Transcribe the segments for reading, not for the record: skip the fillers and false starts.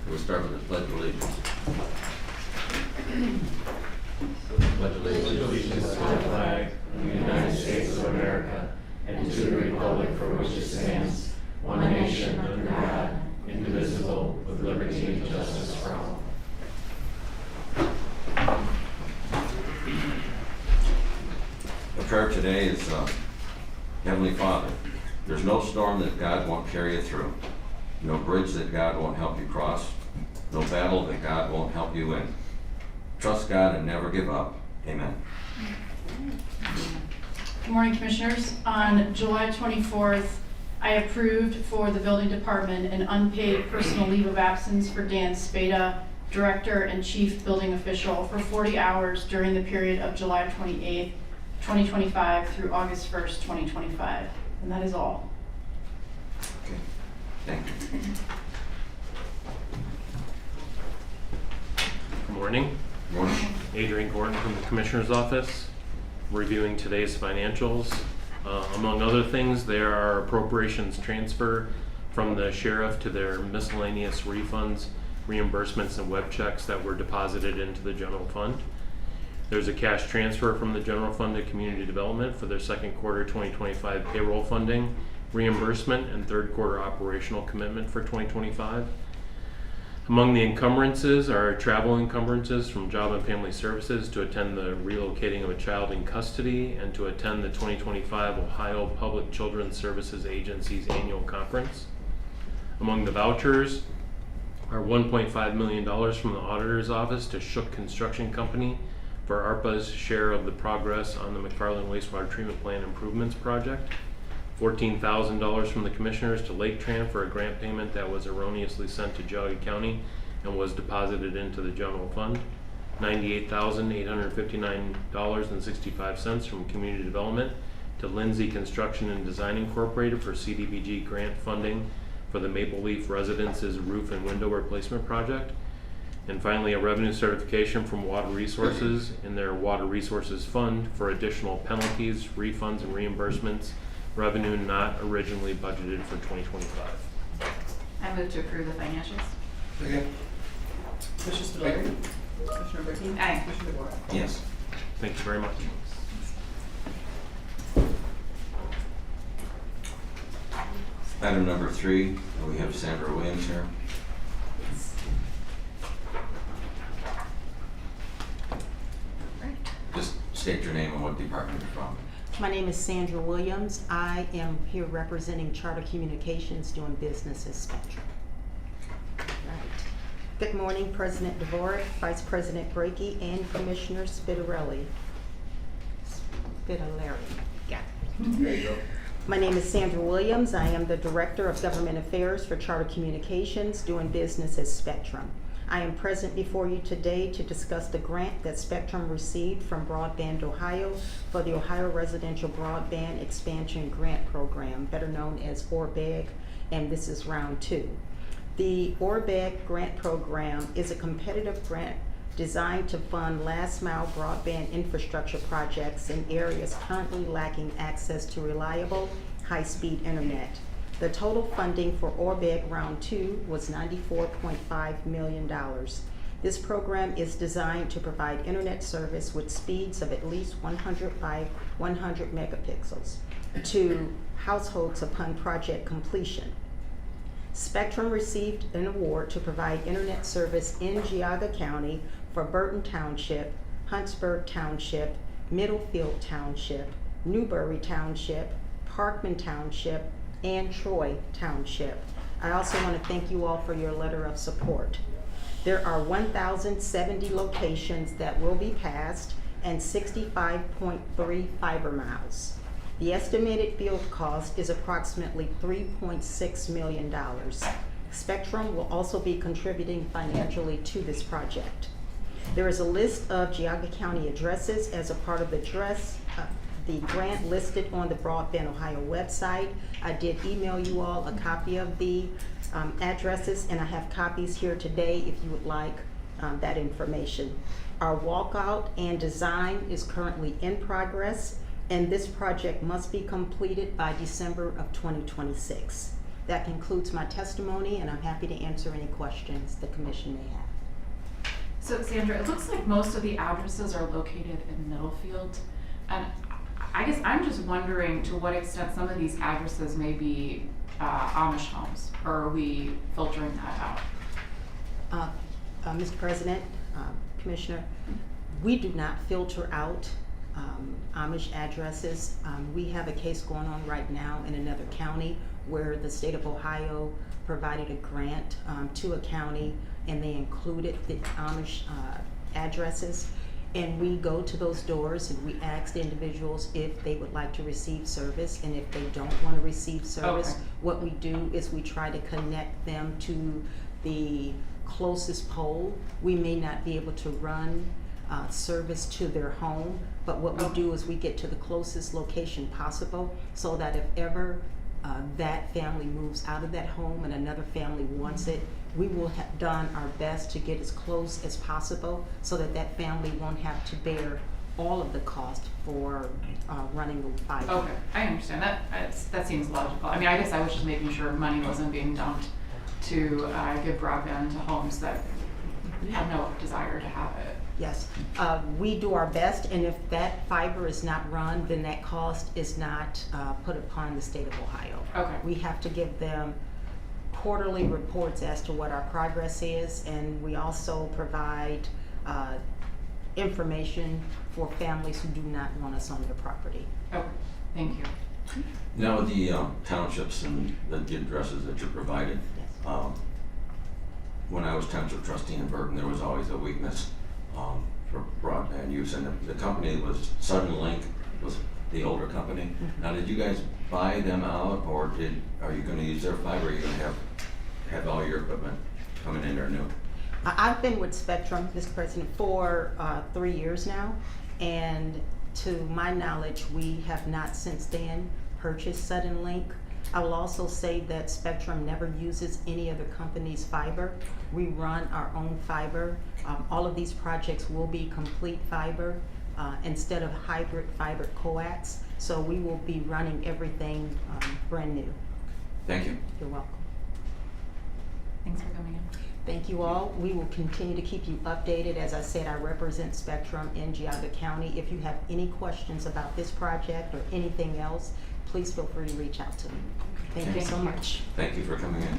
We'll start with the Pledge of Allegiance. Pledge Allegiance to the flag of the United States of America and to the republic for which it stands, one nation under God, indivisible, with liberty and justice for all. The prayer today is, Heavenly Father, there's no storm that God won't carry you through, no bridge that God won't help you cross, no battle that God won't help you win. Trust God and never give up. Amen. Good morning, Commissioners. On July 24th, I approved for the Building Department an unpaid personal leave of absence for Dan Spada, Director and Chief Building Official, for 40 hours during the period of July 28th, 2025 through August 1st, 2025. And that is all. Okay. Thank you. Good morning. Good morning. Adrian Gordon from the Commissioner's Office, reviewing today's financials. Among other things, there are appropriations transfer from the sheriff to their miscellaneous refunds, reimbursements, and web checks that were deposited into the general fund. There's a cash transfer from the general fund to community development for their second quarter 2025 payroll funding, reimbursement, and third quarter operational commitment for 2025. Among the encumbrances are travel encumbrances from Job and Family Services to attend the relocating of a child in custody and to attend the 2025 Ohio Public Children's Services Agency's annual conference. Among the vouchers are $1.5 million from the Auditor's Office to Shook Construction Company for ARPA's share of the progress on the McFarland Wastewater Treatment Plant Improvements Project, $14,000 from the Commissioners to Lake Tran for a grant payment that was erroneously sent to Geauga County and was deposited into the general fund, $98,859.65 from Community Development to Lindsay Construction and Design Incorporated for CDBG grant funding for the Maple Leaf Residences roof and window replacement project, and finally a revenue certification from Water Resources in their Water Resources Fund for additional penalties, refunds, and reimbursements, revenue not originally budgeted for 2025. I move to approve the financials. Okay. Commissioner Spudler. Commissioner Brinkley. Aye. Commissioner DeBoer. Yes. Thank you very much. Item number 3, we have Sandra Williams here. Just state your name and what department you're from. My name is Sandra Williams. I am here representing Charter Communications doing business as Spectrum. Right. Good morning, President Dvorak, Vice President Brakey, and Commissioner Spitarelli. Yeah. There you go. My name is Sandra Williams. I am the Director of Government Affairs for Charter Communications doing business as Spectrum. I am present before you today to discuss the grant that Spectrum received from Broadband Ohio for the Ohio Residential Broadband Expansion Grant Program, better known as ORBEG, and this is round 2. The ORBEG grant program is a competitive grant designed to fund last-mile broadband infrastructure projects in areas currently lacking access to reliable, high-speed internet. The total funding for ORBEG Round 2 was $94.5 million. This program is designed to provide internet service with speeds of at least 100 by 100 megapixels to households upon project completion. Spectrum received an award to provide internet service in Geauga County for Burton Township, Huntsburg Township, Middlefield Township, Newberry Township, Parkman Township, and Troy Township. I also want to thank you all for your letter of support. There are 1,070 locations that will be passed and 65.3 fiber miles. The estimated field cost is approximately $3.6 million. Spectrum will also be contributing financially to this project. There is a list of Geauga County addresses as a part of the grant listed on the Broadband Ohio website. I did email you all a copy of the addresses, and I have copies here today if you would like that information. Our walkout and design is currently in progress, and this project must be completed by December of 2026. That concludes my testimony, and I'm happy to answer any questions the commission may have. So Sandra, it looks like most of the addresses are located in Middlefield. And I guess I'm just wondering to what extent some of these addresses may be Amish homes, or are we filtering that out? Mr. President, Commissioner, we do not filter out Amish addresses. We have a case going on right now in another county where the state of Ohio provided a grant to a county, and they included the Amish addresses. And we go to those doors and we ask the individuals if they would like to receive service, and if they don't want to receive service, Okay. what we do is we try to connect them to the closest pole. We may not be able to run service to their home, but what we do is we get to the closest location possible, so that if ever that family moves out of that home and another family wants it, we will have done our best to get as close as possible, so that that family won't have to bear all of the cost for running the fiber. Okay, I understand that. That seems logical. I mean, I guess I was just making sure money wasn't being dumped to give broadband to homes that have no desire to have it. Yes, we do our best, and if that fiber is not run, then that cost is not put upon the state of Ohio. Okay. We have to give them quarterly reports as to what our progress is, and we also provide information for families who do not want us on their property. Okay, thank you. Now, the townships and the addresses that you provided, Yes. when I was township trustee in Burton, there was always a weakness for broadband use, and the company was Sudden Link, was the older company. Now, did you guys buy them out, or are you gonna use their fiber, or are you gonna have all your equipment coming in there new? I've been with Spectrum, Mr. President, for 3 years now, and to my knowledge, we have not since then purchased Sudden Link. I will also say that Spectrum never uses any other company's fiber. We run our own fiber. All of these projects will be complete fiber instead of hybrid fiber coax, so we will be running everything brand new. Thank you. You're welcome. Thanks for coming in. Thank you all. We will continue to keep you updated. As I said, I represent Spectrum in Geauga County. If you have any questions about this project or anything else, please feel free to reach out to me. Thank you so much. Thank you for coming in.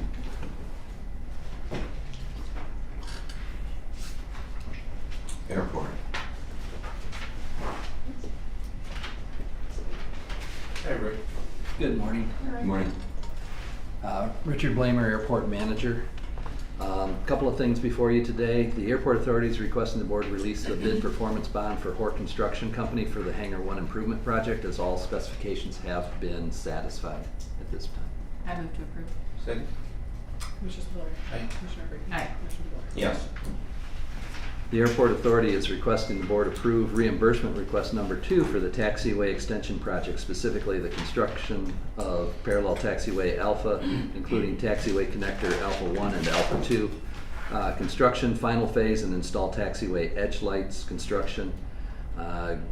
Airport. Hey, Rick. Good morning. Good morning. Richard Blamer, Airport Manager. Couple of things before you today. The Airport Authority is requesting the board release the bid performance bond for Hoare Construction Company for the Hangar 1 improvement project, as all specifications have been satisfied at this time. I move to approve. Second. Commissioner Spudler. Aye. Commissioner Brinkley. Aye. Commissioner DeBoer. Yes. The Airport Authority is requesting the board approve reimbursement request number 2 for the taxiway extension project, specifically the construction of parallel taxiway Alpha, including taxiway connector Alpha 1 and Alpha 2. Construction, final phase, and install taxiway edge lights construction.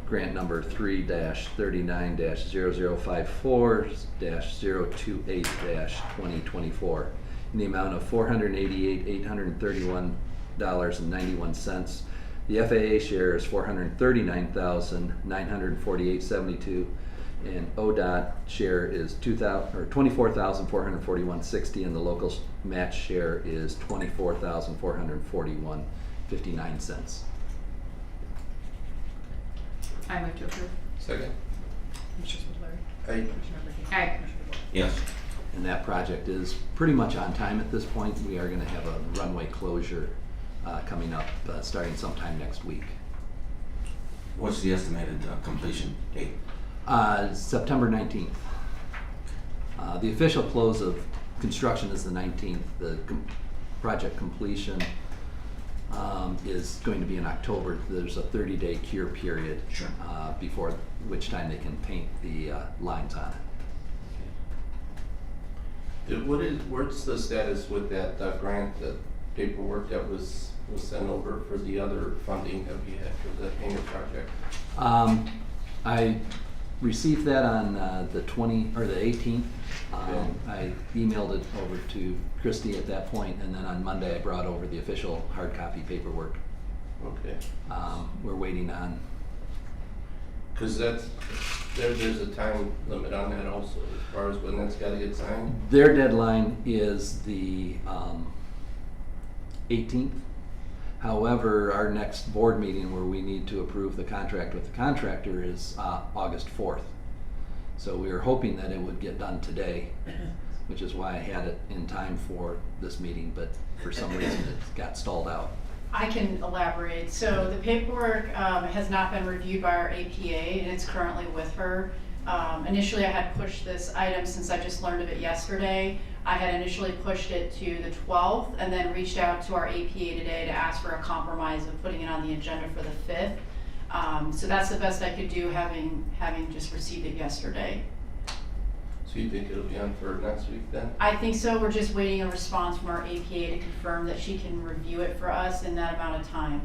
Grant number 3-39-0054-028-2024 in the amount of $488,831.91. The FAA share is $439,948.72, and ODOT share is $24,441.60, and the local match share is $24,441.59. I move to approve. Second. Commissioner Spudler. Aye. Commissioner Brinkley. Aye. Commissioner DeBoer. Yes. And that project is pretty much on time at this point. We are going to have a runway closure coming up starting sometime next week. What's the estimated completion date? September 19th. The official close of construction is the 19th. The project completion is going to be in October. There's a 30-day cure period. Sure. Before which time they can paint the lines on it. What's the status with that grant, the paperwork that was sent over for the other funding that we had for the hangar project? I received that on the 18th. Okay. I emailed it over to Christy at that point, and then on Monday I brought over the official hard copy paperwork. Okay. We're waiting on, Cause there's a time limit on that also, as far as when that's gotta get signed. their deadline is the 18th. However, our next board meeting where we need to approve the contract with the contractor is August 4th. So we were hoping that it would get done today, which is why I had it in time for this meeting, but for some reason it got stalled out. I can elaborate. So the paperwork has not been reviewed by our APA, and it's currently with her. Initially, I had pushed this item, since I just learned of it yesterday, I had initially pushed it to the 12th and then reached out to our APA today to ask for a compromise of putting it on the agenda for the 5th. So that's the best I could do, having just received it yesterday. So you think it'll be on for next week then? I think so. We're just waiting a response from our APA to confirm that she can review it for us in that amount of time.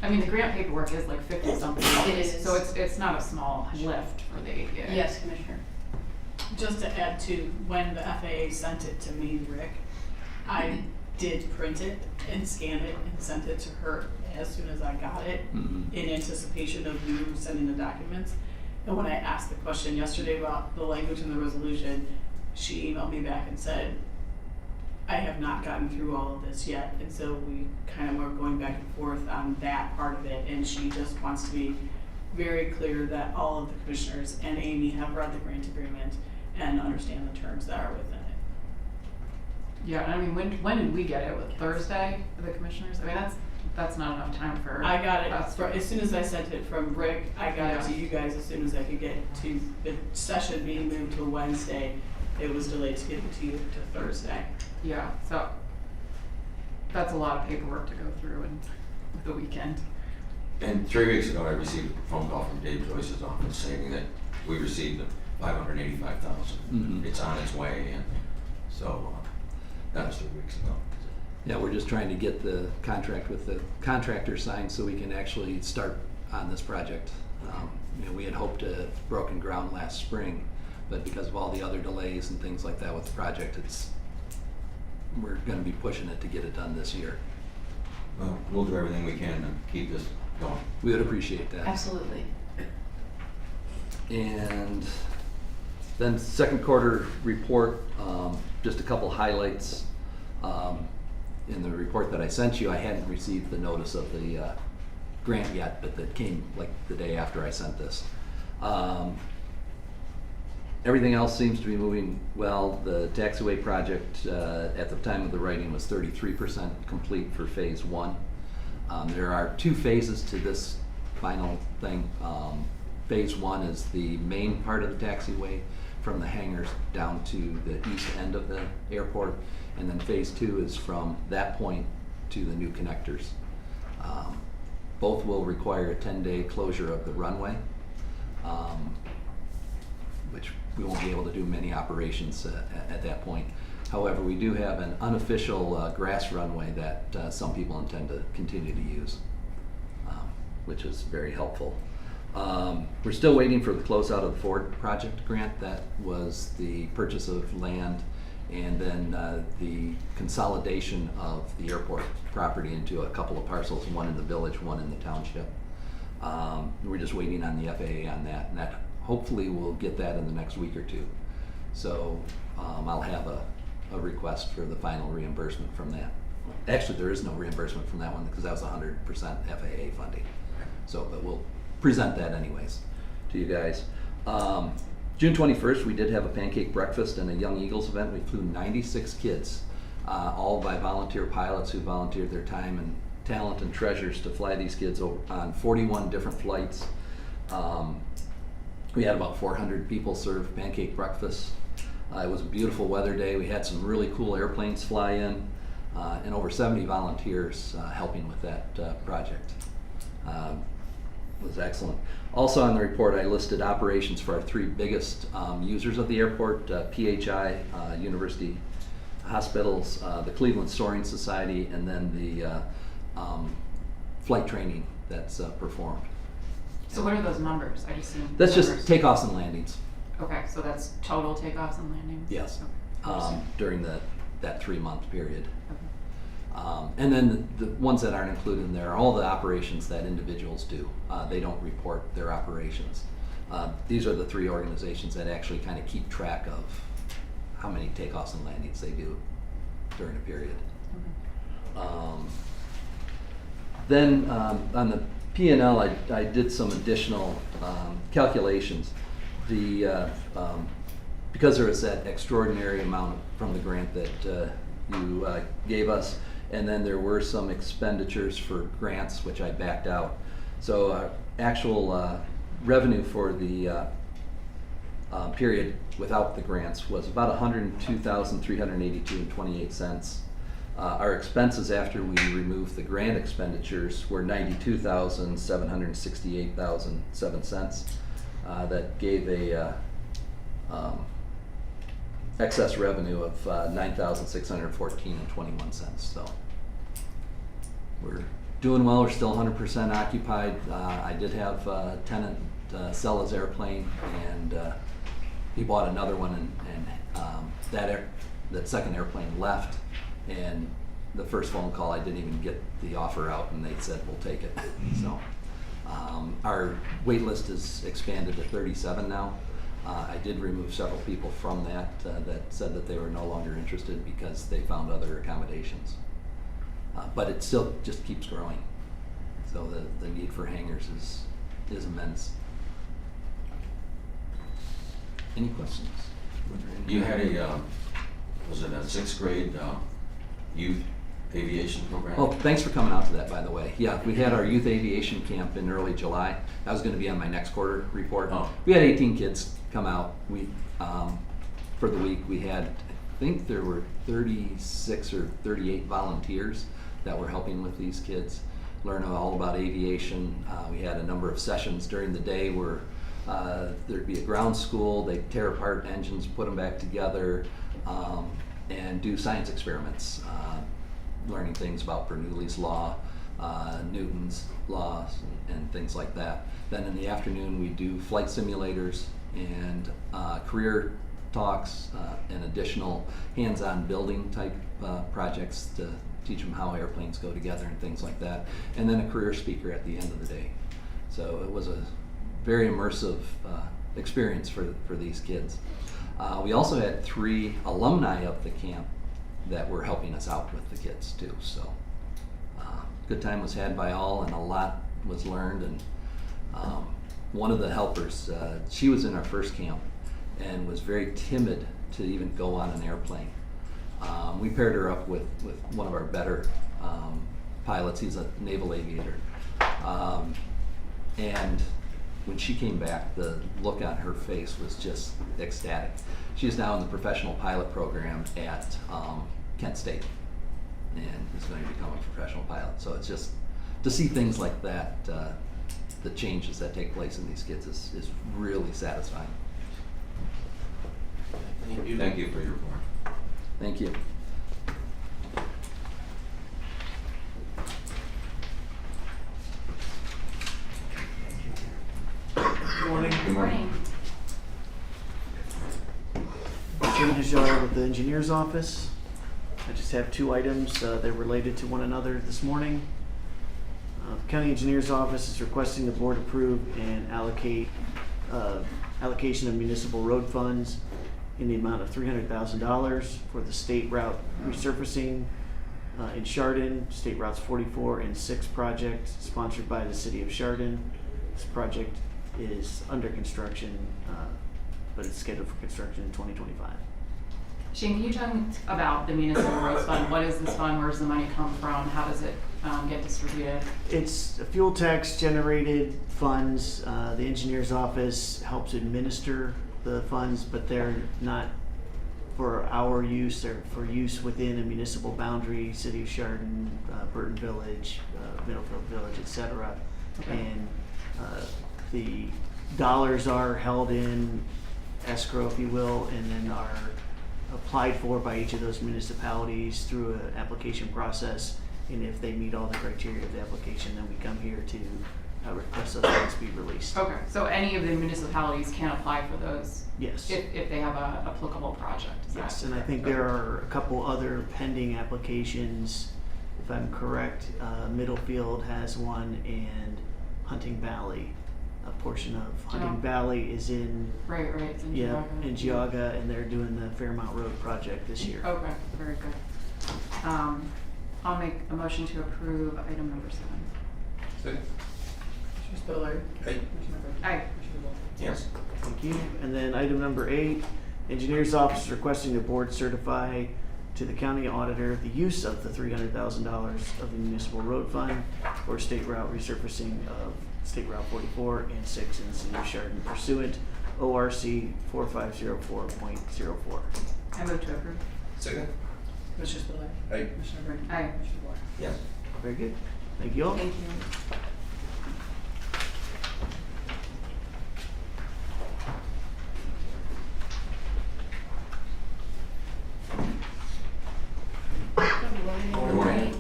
I mean, the grant paperwork is like 50 something. It is. So it's not a small lift for the APA. Yes, Commissioner. Just to add to, when the FAA sent it to me, Rick, I did print it and scan it and sent it to her as soon as I got it, Mhm. in anticipation of you sending the documents. And when I asked the question yesterday about the language in the resolution, she emailed me back and said, I have not gotten through all of this yet. And so we kind of were going back and forth on that part of it. And she just wants to be very clear that all of the commissioners and Amy have read the grant agreement and understand the terms that are within it. Yeah, I mean, when did we get it? With Thursday for the commissioners? I mean, that's not enough time for. I got it, us to- as soon as I sent it from Rick, I got it to Yeah. you guys as soon as I could get to the session being moved to Wednesday. It was delayed to get it to you to Thursday. Yeah, so that's a lot of paperwork to go through in the weekend. And 3 weeks ago, I received a phone call from Dave Joyce's office saying that we received the $585,000. Mhm. It's on its way, and so that was 3 weeks ago. Yeah, we're just trying to get the contract with the contractor signed so we can actually start on this project. We had hoped to have broken ground last spring, but because of all the other delays and things like that with the project, we're gonna be pushing it to get it done this year. Well, we'll do everything we can to keep this going. We would appreciate that. Absolutely. And then second quarter report, just a couple highlights. In the report that I sent you, I hadn't received the notice of the grant yet, but that came like the day after I sent this. Everything else seems to be moving well. The taxiway project, at the time of the writing, was 33% complete for phase 1. There are 2 phases to this final thing. Phase 1 is the main part of the taxiway from the hangars down to the east end of the airport, and then phase 2 is from that point to the new connectors. Both will require a 10-day closure of the runway, which we won't be able to do many operations at that point. However, we do have an unofficial grass runway that some people intend to continue to use, which is very helpful. We're still waiting for the closeout of the Ford project grant. That was the purchase of land and then the consolidation of the airport property into a couple of parcels, one in the village, one in the township. We're just waiting on the FAA on that, and that hopefully we'll get that in the next week or 2. So I'll have a request for the final reimbursement from that. Actually, there is no reimbursement from that one because that was 100% FAA funding. So, but we'll present that anyways to you guys. June 21st, we did have a pancake breakfast and a Young Eagles event. We flew 96 kids, all by volunteer pilots who volunteered their time and talent and treasures to fly these kids over on 41 different flights. We had about 400 people serve pancake breakfast. It was a beautiful weather day. We had some really cool airplanes fly in, and over 70 volunteers helping with that project. It was excellent. Also on the report, I listed operations for our 3 biggest users of the airport, PHI, University Hospitals, the Cleveland Soaring Society, and then the flight training that's performed. So what are those numbers? I just seen. That's just numbers. takeoffs and landings, Okay, so that's total takeoffs and landings? yes, Okay. during that 3-month period. Okay. And then the ones that aren't included in there are all the operations that individuals do. They don't report their operations. These are the 3 organizations that actually kind of keep track of how many takeoffs and landings they do during a period. Then on the P&L, I did some additional calculations. Because there was that extraordinary amount from the grant that you gave us, and then there were some expenditures for grants which I backed out. So actual revenue for the period without the grants was about $102,382.28. Our expenses after we removed the grant expenditures were $92,768.07. That gave a excess revenue of $9,614.21. So we're doing well. We're still 100% occupied. I did have a tenant sell his airplane, and he bought another one, and that second airplane left. And the first phone call, I didn't even get the offer out, and they said, we'll take it. So our wait list is expanded to 37 now. I did remove several people from that that said that they were no longer interested because they found other accommodations. But it still just keeps growing. So the need for hangars is immense. Any questions? You had was it a 6th grade youth aviation program? Oh, thanks for coming out to that, by the way. Yeah, we had our youth aviation camp in early July. That was going to be on my next quarter report. Oh. We had 18 kids come out. We for the week. We had, I think there were 36 or 38 volunteers that were helping with these kids learn all about aviation. We had a number of sessions during the day where there'd be a ground school. They'd tear apart engines, put them back together, and do science experiments, learning things about Bernoulli's law, Newton's laws, and things like that. Then in the afternoon we do flight simulators and career talks and additional hands-on building type projects to teach them how airplanes go together and things like that. And then a career speaker at the end of the day. So it was a very immersive experience for these kids. We also had 3 alumni of the camp that were helping us out with the kids too. So good time was had by all, and a lot was learned. And one of the helpers, she was in our first camp and was very timid to even go on an airplane. We paired her up with one of our better pilots. He's a naval aviator. And when she came back, the look on her face was just ecstatic. She's now in the professional pilot program at Kent State and is going to become a professional pilot. So it's just to see things like that, the changes that take place in these kids is really satisfying. Thank you. Thank you for your report. Thank you. Good morning. Good morning. Jim Geauga with the engineer's office. I just have 2 items. They're related to one another this morning. The county engineer's office is requesting the board approve and allocation of municipal road funds in the amount of $300,000 for the state route resurfacing in Chardon, State Routes 44 and 6 project sponsored by the city of Chardon. This project is under construction, but it's scheduled for construction in 2025. Shane, can you tell me about the municipal roads fund? What is this fund? Where does the money come from? How does it get distributed? It's a fuel tax generated funds. The engineer's office helps administer the funds, but they're not for our use. They're for use within a municipal boundary, City of Chardon, Burton Village, Middlefield Village, etc. Okay. And the dollars are held in escrow, if you will, and then are applied for by each of those municipalities through an application process. And if they meet all the criteria of the application, then we come here to request those funds be released. Okay, so any of the municipalities can apply for those Yes. if they have a applicable project, is that Yes, and I correct? think Okay. there are a couple other pending applications, if I'm correct. Middlefield has one, and Hunting Valley, a portion of Hunting Geauga. Valley is in, Right, it's in yeah, Geauga. in Geauga, and they're doing the Fairmount Road project this year. Okay, very good. I'll make a motion to approve item number 7. Second. Commissioner Spiller. Aye. Commissioner Brinkley. Aye. Commissioner Bolt. Yes. Thank you. And then item number 8, Engineer's Office requesting the board certify to the county auditor the use of the $300,000 of the municipal road fund for state route resurfacing of State Route 44 and 6 in the city of Chardon pursuant ORC 4504.04. I move to approve. Second. Commissioner Spiller. Aye. Commissioner Brinkley. Aye. Commissioner Bolt. Yes. Very good. Thank you all. Thank you. Good morning.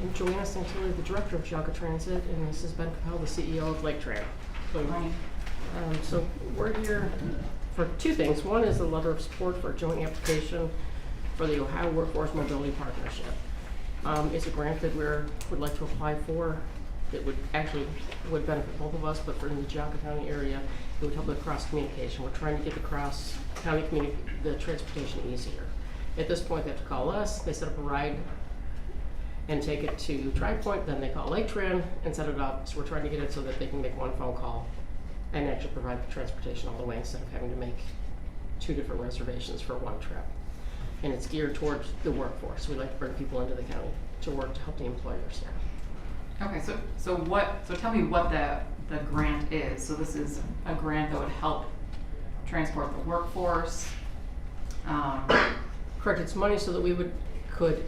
I'm Joanna Santilli, the Director of Geauga Transit, and this is Ben Capel, the CEO of Lake Tran. So we're here for two things. One is a letter of support for a joint application for the Ohio Workforce Mobility Partnership. It's a grant that would like to apply for. It would benefit both of us, but for in the Geauga County area, it would help with cross communication. We're trying to get the cross county the transportation easier. At this point, they have to call us. They set up a ride and take it to Tri-Point, then they call Lake Tran and set it up. So we're trying to get it so that they can make one phone call and actually provide the transportation all the way instead of having to make 2 different reservations for one trip. And it's geared towards the workforce. We like to bring people into the county to work to help the employers here. Okay, so tell me what the grant is. So this is a grant that would help transport the workforce. Correct, it's money so that we could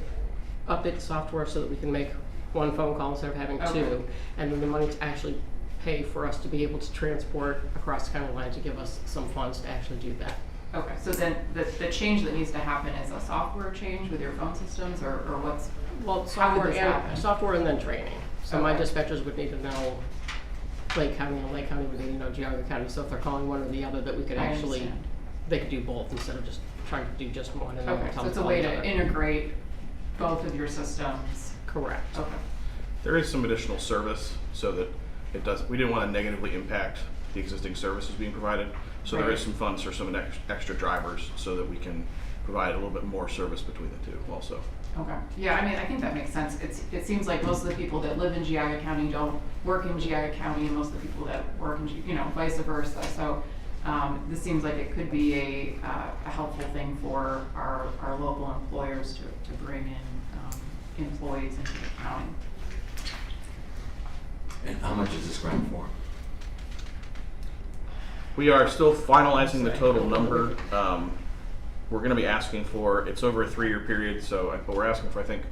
update the software so that we can make one phone call instead of having 2. Okay. And then the money to actually pay for us to be able to transport across the county line to give us some funds to actually do that. Okay, so then the change that needs to happen is a software change with your phone systems or what's, Well, how would this happen? software and then training. So my Okay. dispatchers would need to know Lake County, and Lake County would need to know Geauga County. So if they're calling one or the other, that we could I actually, understand. they could do both instead of just trying to do just one and then Okay, tell so it's a them way the to other. integrate both of your systems. Correct. Okay. There is some additional service so that we didn't want to negatively impact the existing services being provided. So there Right. is some funds for some extra drivers so that we can provide a little bit more service between the two also. Okay, yeah, I mean, I think that makes sense. It seems like most of the people that live in Geauga County don't work in Geauga County, and most of the people that work in, vice versa. So, this seems like it could be a helpful thing for our local employers to bring in, employees into the county. And how much is this grant for? We are still finalizing the total number. We're going to be asking for, it's over a 3-year period, but we're asking for, I think,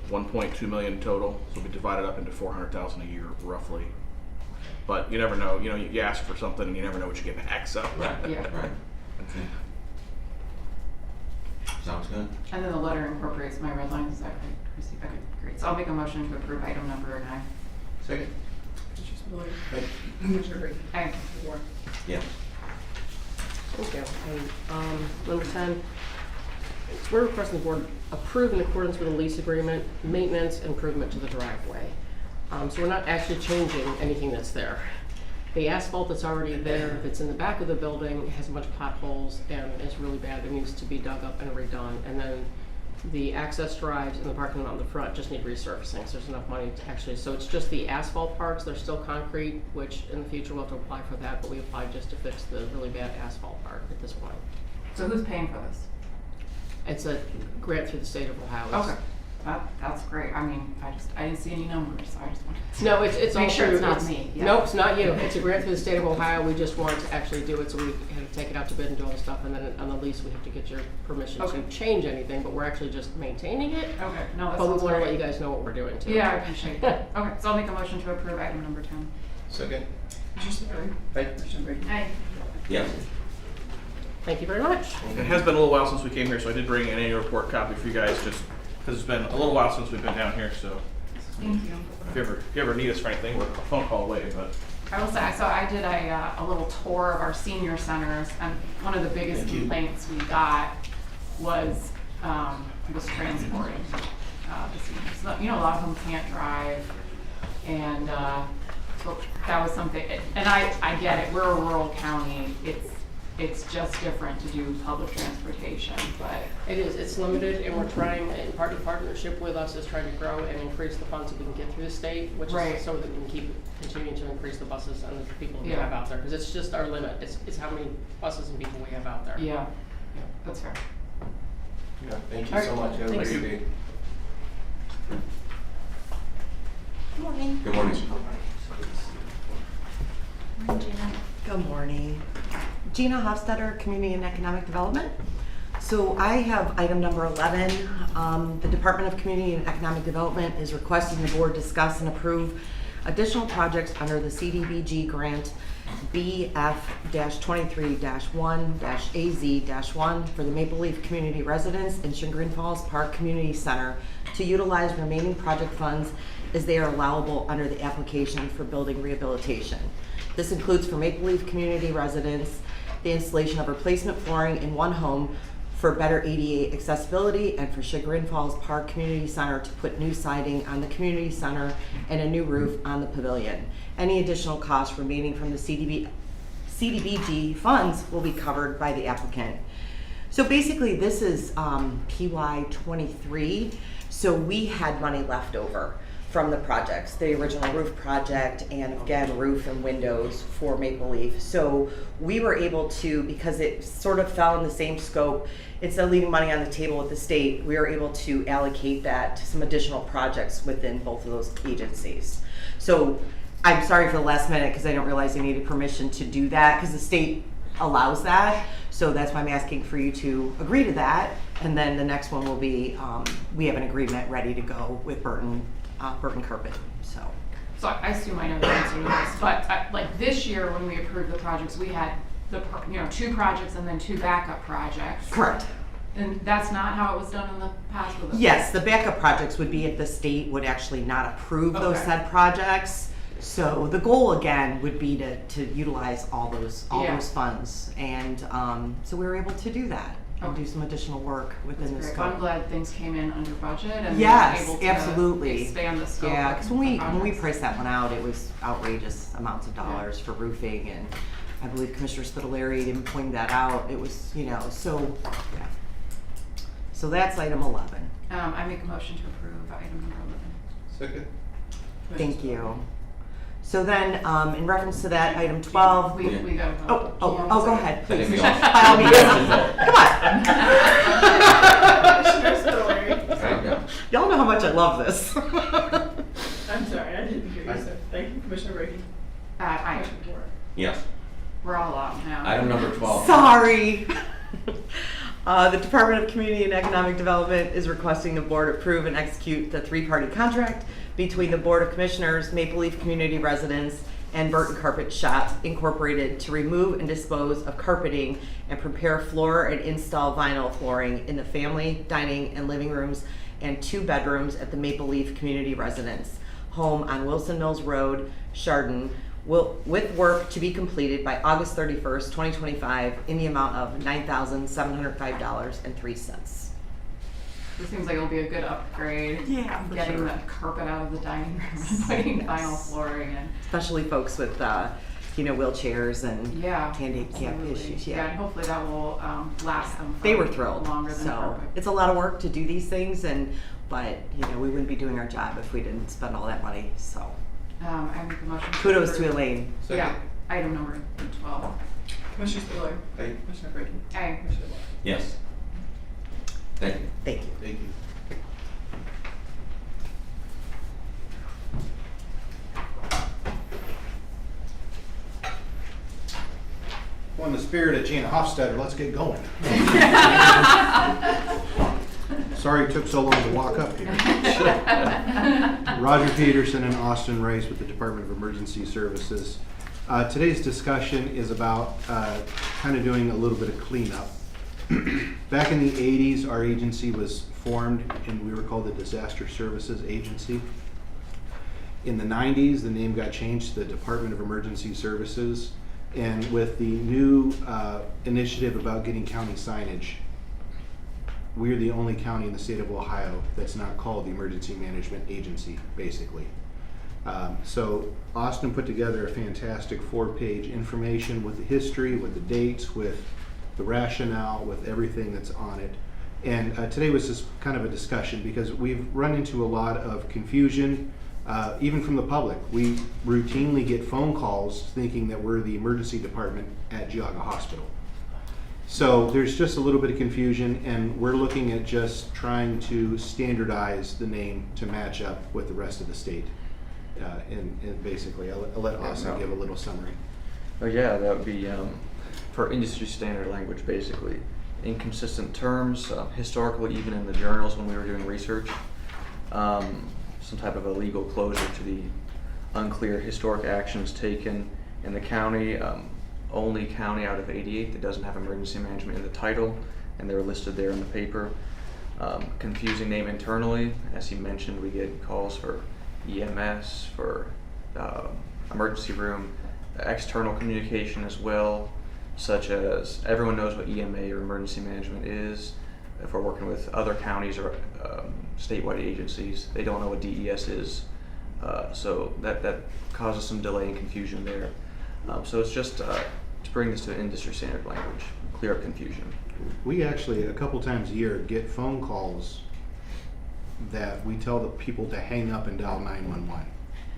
1.2 million total. So it'll be divided up into 400,000 a year, roughly. But you never know. You ask for something and you never know what you get back. So Right, Yeah. right. Okay. Sounds good. And then the letter incorporates my red lines, is that right, Chrissy? Okay, great. So I'll make a motion to approve item number 9. Second. Commissioner Spiller. Aye. Commissioner Brinkley. Aye. Commissioner Bolt. Yes. Thank you. And, number 10, we're requesting the board approve in accordance with the lease agreement, maintenance improvement to the driveway. So we're not actually changing anything that's there. The asphalt that's already there, that's in the back of the building, has a bunch of potholes and is really bad. It needs to be dug up and redone. And then the access drives in the parking lot in the front just need resurfacing. So there's enough money to actually, so it's just the asphalt parts. They're still concrete, which in the future we'll have to apply for that, but we applied just to fix the really bad asphalt part at this point. So who's paying for this? It's a grant through the state of Ohio. Okay, that's great. I mean, I didn't see any numbers, so I just wanted to. No, it's Make all sure through- it's not me, yeah. Nope, it's not you. It's a grant through the state of Ohio. We just want to actually do it, so we had to take it out to bid and do all the stuff, and then on the lease, we have to get your permission Okay. to change anything, but we're actually just maintaining it. Okay, no, that But we sounds want to great. let you guys know what we're doing too. Yeah, I appreciate that. Okay, so I'll make a motion to approve item number 10. Second. Commissioner Spiller. Aye. Commissioner Brinkley. Aye. Yes. Thank you very much. It has been a little while since we came here, so I did bring an annual report copy for you guys, just because it's been a little while since we've been down here. So Thank you. if you ever need us for anything, we're a phone call away. But I will say, so I did a little tour of our senior centers, and one of the biggest complaints we got was transporting the seniors. So, you know, a lot of them can't drive, and so that was something. And I get it. We're a rural county. It's just different to do public transportation, but It is, it's limited, and we're trying, and partnership with us is trying to grow and increase the funds that we can get through the state, which Right. is so that we can keep continuing to increase the buses and the people we Yeah. have out there, because it's just our limit, it's how many buses and people we have out there. yeah, that's fair. Yeah, thank you so much. Have a Thanks. great day. Good morning. Good morning. Gina Hofstetter, Community and Economic Development. So I have item number 11. The Department of Community and Economic Development is requesting the board discuss and approve additional projects under the CDBG grant BF-23-1-AZ-1 for the Maple Leaf Community Residence and Chagrin Falls Park Community Center to utilize remaining project funds as they are allowable under the application for building rehabilitation. This includes for Maple Leaf Community Residence, the installation of replacement flooring in one home for better ADA accessibility, and for Chagrin Falls Park Community Center to put new siding on the community center and a new roof on the pavilion. Any additional costs remaining from the CDBG funds will be covered by the applicant. So basically this is PY23, so we had money left over from the projects, the original roof project, and again, roof and windows for Maple Leaf. So we were able to, because it sort of fell in the same scope, instead of leaving money on the table with the state, we were able to allocate that to some additional projects within both of those agencies. So I'm sorry for the last minute, because I don't realize I needed permission to do that, because the state allows that. So that's why I'm asking for you to agree to that. And then the next one will be, we have an agreement ready to go with Burton Carpet, so. So I assume I know the answer to this, but like this year when we approved the projects, we had two projects and then two backup projects. Correct. And that's not how it was done in the past with us? Yes, the backup projects would be if the state would actually not approve those Okay. said projects. So the goal again would be to utilize all those funds, and so we were able to do that and do some additional work within the That's great. scope. I'm glad things came in under budget and Yes, we were able to absolutely. expand the scope. Yeah, of because the when we projects. priced that one out, it was outrageous amounts of dollars for roofing, and I believe Commissioner Spitaleri even pointed that out. It was, so yeah. So that's item 11. I make a motion to approve item number 11. Second. Thank you. So then, in reference to that, item 12. We got to vote. Oh, go ahead, I think please. we all- By all means. Come on. Okay. Y'all know how much I love this. I'm sorry, I didn't hear you, sir. Thank you, Commissioner Brady. Aye. Commissioner DeWart. Yes. We're all out now. Item number 12. Sorry. The Department of Community and Economic Development is requesting the board approve and execute the three-party contract between the Board of Commissioners, Maple Leaf Community Residence, and Burton Carpet Shop Incorporated to remove and dispose of carpeting and prepare floor and install vinyl flooring in the family, dining, and living rooms and 2 bedrooms at the Maple Leaf Community Residence home on Wilson Mills Road, Chardon, with work to be completed by August 31st, 2025 in the amount of $9,705.03. This seems like it'll be a good upgrade. Yeah, for Getting sure. the carpet out of the dining room and putting Yes. vinyl flooring in. Especially folks with, wheelchairs and Yeah. handicap absolutely. issues. Yeah, and hopefully that will last them for They were thrilled. longer than So carpet. it's a lot of work to do these things, but we wouldn't be doing our job if we didn't spend all that money. So I make a motion. kudos to approve- Elaine. Second. Yeah, item number 12. Commissioner Spitaleri. Aye. Commissioner Brady. Aye. Commissioner DeWart. Yes. Thank you. Thank you. Thank you. Well, in the spirit of Gina Hofstetter, let's get going. Sorry it took so long to walk up here. Roger Peterson and Austin Rice with the Department of Emergency Services. Today's discussion is about kind of doing a little bit of cleanup. Back in the 80s, our agency was formed and we were called the Disaster Services Agency. In the 90s, the name got changed to the Department of Emergency Services. And with the new initiative about getting county signage, we're the only county in the state of Ohio that's not called the Emergency Management Agency, basically. So Austin put together a fantastic 4-page information with the history, with the dates, with the rationale, with everything that's on it. And today was just kind of a discussion because we've run into a lot of confusion, even from the public. We routinely get phone calls thinking that we're the emergency department at Geauga Hospital. So there's just a little bit of confusion, and we're looking at just trying to standardize the name to match up with the rest of the state. And basically, I'll let Austin give a little summary. Oh yeah, that would be for industry standard language, basically. Inconsistent terms, historically, even in the journals when we were doing research, some type of a legal closure to the unclear historic actions taken in the county. Only county out of 88 that doesn't have emergency management in the title, and they're listed there in the paper. Confusing name internally. As he mentioned, we get calls for EMS, for emergency room, external communication as well, such as everyone knows what EMA or emergency management is. If we're working with other counties or statewide agencies, they don't know what DES is. So that causes some delay and confusion there. So it's just to bring this to industry standard language, clear up confusion. We actually, a couple times a year, get phone calls that we tell the people to hang up and dial 911.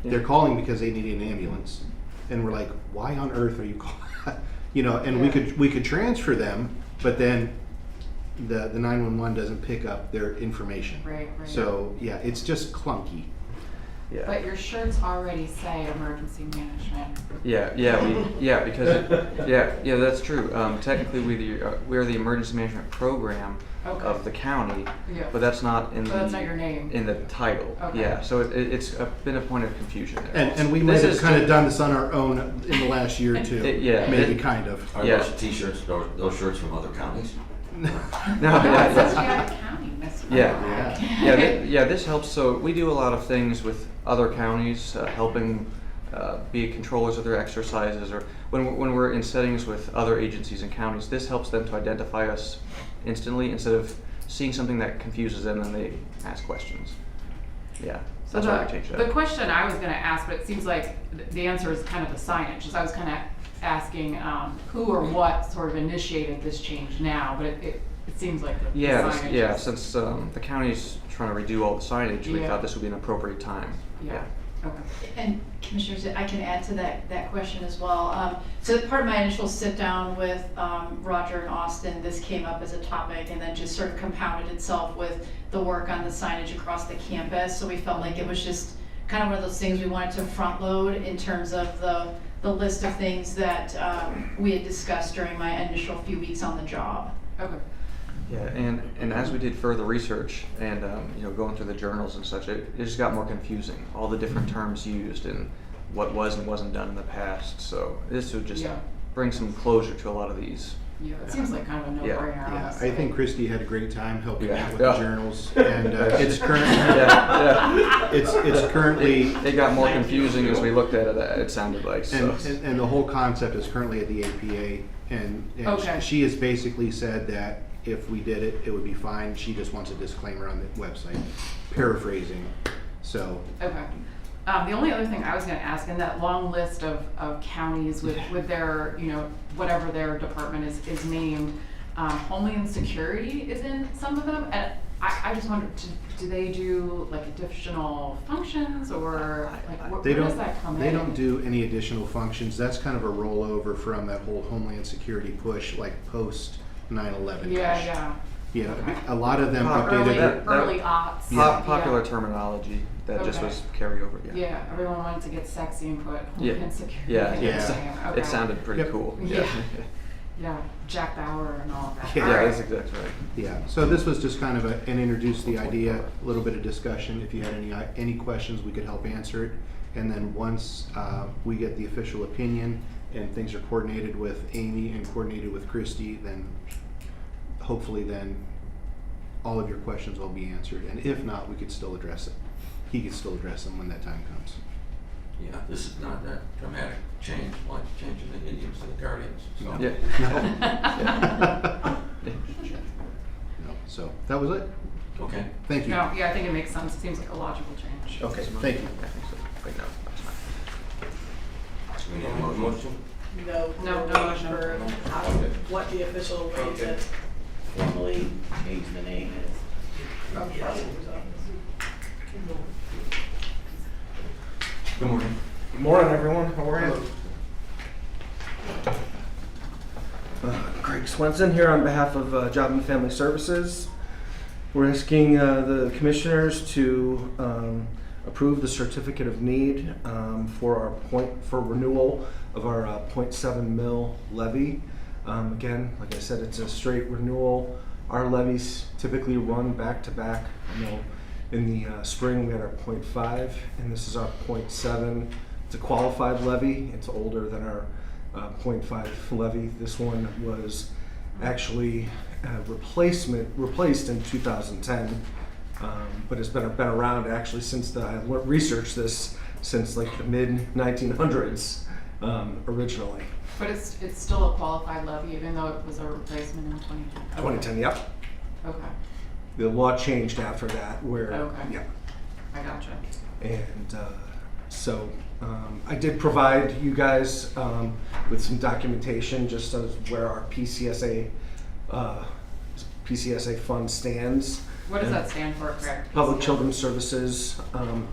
Yeah. They're calling because they need an ambulance, and we're like, why on earth are you calling? You know, and we could transfer them, but then the 911 doesn't pick up their information. Right. So yeah, it's just clunky. Yeah. But your shirts already say emergency management. Because that's true. Technically, we're the emergency management program of the county, but that's not in that's not your name in the title. Okay. Yeah, so it's been a point of confusion there. And we might have kind of done this on our own in the last year or two. Maybe kind of. Are those t-shirts, those shirts from other counties? No, it says Geauga County. This helps. So we do a lot of things with other counties, helping be controllers of their exercises, or when we're in settings with other agencies and counties. This helps them to identify us instantly instead of seeing something that confuses them and they ask questions. Yeah, So that's why we changed that. the question I was going to ask, but it seems like the answer is kind of the signage. So I was kind of asking who or what sort of initiated this change now, but it seems like the signage is... Since the county's trying to redo all the signage, we thought this would be an appropriate time. Yeah. Okay. And Commissioners, I can add to that question as well. So part of my initial sit down with Roger and Austin, this came up as a topic and then just sort of compounded itself with the work on the signage across the campus. So we felt like it was just kind of one of those things we wanted to front load in terms of the list of things that we had discussed during my initial few weeks on the job. Okay. Yeah, and as we did further research and going through the journals and such, it just got more confusing. All the different terms used and what was and wasn't done in the past. So this would just bring some closure to a lot of these. Yeah, it seems like kind of a no-brainer. Yeah, I think Christy had a great time helping out with the journals, and it's currently it's currently. It got more confusing as we looked at it. It sounded like so. And the whole concept is currently at the APA, and she has basically said that if we did it, it would be fine. She just wants a disclaimer on the website, paraphrasing. So. Okay. The only other thing I was going to ask, in that long list of counties with their, whatever their department is named, Homeland Security is in some of them, and I just wondered, do they do like additional functions, or like where does that come in? They don't do any additional functions. That's kind of a rollover from that whole Homeland Security push, like post 9/11. Yeah. A lot of them updated early aughts. Popular terminology that just was carryover. Yeah, everyone wanted to get sexy and put Homeland Security. It sounded pretty cool. Yeah, Jack Bauer and all of that. Yeah, that's exactly right. Yeah, so this was just kind of an introduce the idea, a little bit of discussion. If you had any questions, we could help answer it. And then once we get the official opinion and things are coordinated with Amy and coordinated with Christy, then hopefully then all of your questions will be answered. And if not, we could still address it. He could still address them when that time comes. Yeah, this is not that dramatic change, like changing the Indians to the Guardians, so. No, so that was it. Okay. Thank you. No, yeah, I think it makes sense. It seems like a logical change. Okay, thank you. I think so. Wait, no, that's fine. We need a motion? No, No motion. for how, what the official way to formally change the name is from the prosecutor's office. Good morning. Good morning, everyone. How are you? Craig Swenson here on behalf of Job and Family Services. We're asking the commissioners to approve the certificate of need for renewal of our 0.7 mil levy. Again, like I said, it's a straight renewal. Our levies typically run back to back. In the spring we had our 0.5, and this is our 0.7. It's a qualified levy. It's older than our 0.5 levy. This one was actually replaced in 2010, but it's been around actually since I researched this since like the mid 1900s originally. But it's still a qualified levy, even though it was a replacement in 2010. 2010, yep. Okay. The law changed after that, where Okay. I gotcha. And so I did provide you guys with some documentation just as where our PCSA fund stands. What does that stand for, correct? Public Children's Services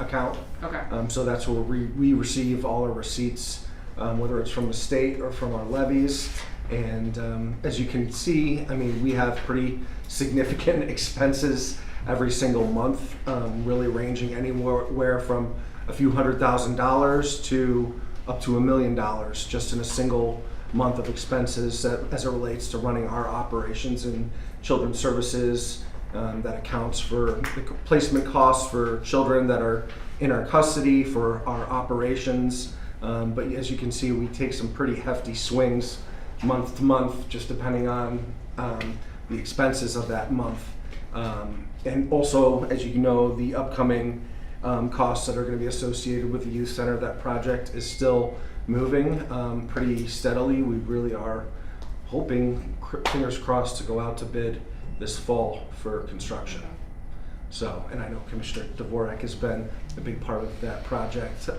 account. Okay. So that's where we receive all our receipts, whether it's from the state or from our levies. And as you can see, I mean, we have pretty significant expenses every single month, really ranging anywhere from a few $100,000 to up to $1 million just in a single month of expenses as it relates to running our operations in children's services. That accounts for the placement costs for children that are in our custody, for our operations. But as you can see, we take some pretty hefty swings month to month, just depending on the expenses of that month. And also, as you know, the upcoming costs that are going to be associated with the youth center. That project is still moving pretty steadily. We really are hoping, fingers crossed, to go out to bid this fall for construction. So, and I know Commissioner Dvorak has been a big part of that project.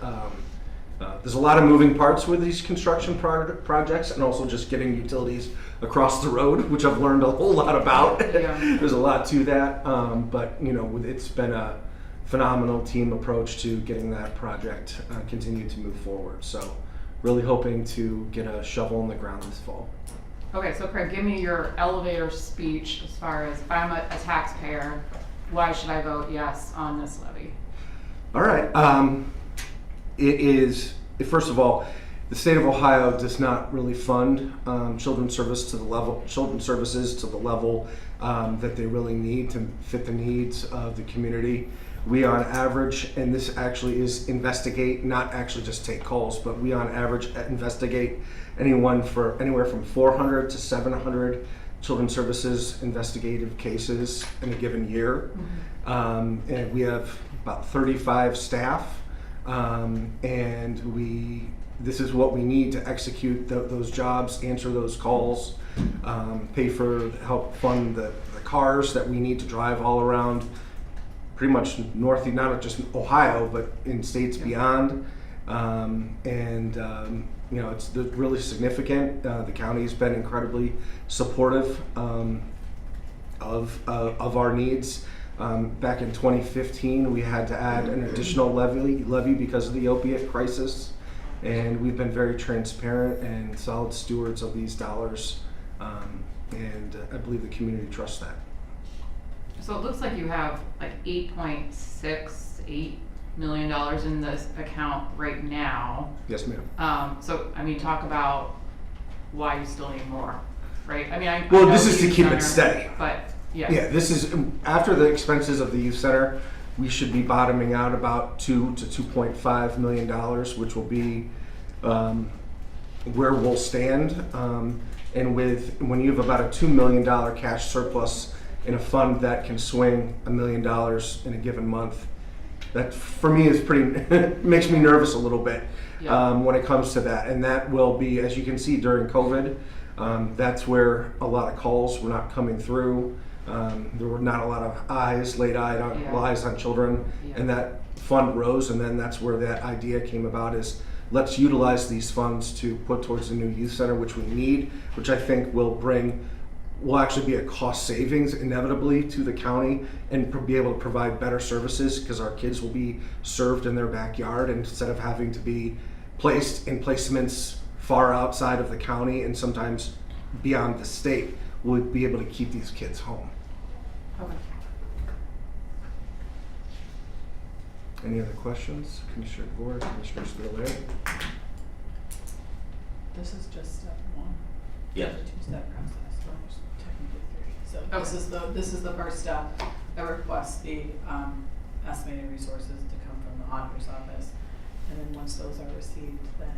There's a lot of moving parts with these construction projects, and also just getting utilities across the road, which I've learned a whole lot about. Yeah. There's a lot to that, but you know, it's been a phenomenal team approach to getting that project continue to move forward. So, really hoping to get a shovel in the ground this fall. Okay, so Craig, give me your elevator speech as far as if I'm a taxpayer, why should I vote yes on this levy? All right. It is, first of all, the state of Ohio does not really fund children's services to the level that they really need to fit the needs of the community. We on average, and this actually is investigate, not actually just take calls, but we on average investigate anywhere from 400 to 700 children's services investigative cases in a given year. Mm-hmm. And we have about 35 staff. And this is what we need to execute those jobs, answer those calls, help fund the cars that we need to drive all around pretty much north, not just Ohio, but in states beyond. You know, it's really significant. The county's been incredibly supportive of our needs. Back in 2015, we had to add an additional levy because of the opiate crisis, and we've been very transparent and solid stewards of these dollars, and I believe the community trusts that. So it looks like you have like $8.68 million in this account right now. Yes, ma'am. So I mean, talk about why you still need more, right? I mean, Well, this is to keep it steady. But yeah. Yeah, this is after the expenses of the youth center. we should be bottoming out about $2 to $2.5 million, which will be where we'll stand. And when you have about a $2 million cash surplus in a fund that can swing $1 million in a given month, that for me is pretty makes me nervous a little bit when it comes to that. And that will be, as you can see during COVID, that's where a lot of calls were not coming through. There were not a lot of eyes on children, and that fund rose. And then that's where that idea came about: is let's utilize these funds to put towards the new youth center, which we need, which I think will actually be a cost savings inevitably to the county, and be able to provide better services because our kids will be served in their backyard instead of having to be placed in placements far outside of the county and sometimes beyond the state. We'll be able to keep these kids home. Okay. Any other questions? Commissioner Gore, Commissioner Spudler? This is just step one. Yes. Two-step process, well, there's technically three. So this is the first step. I request the estimated resources to come from the auditor's office. And then once those are received, then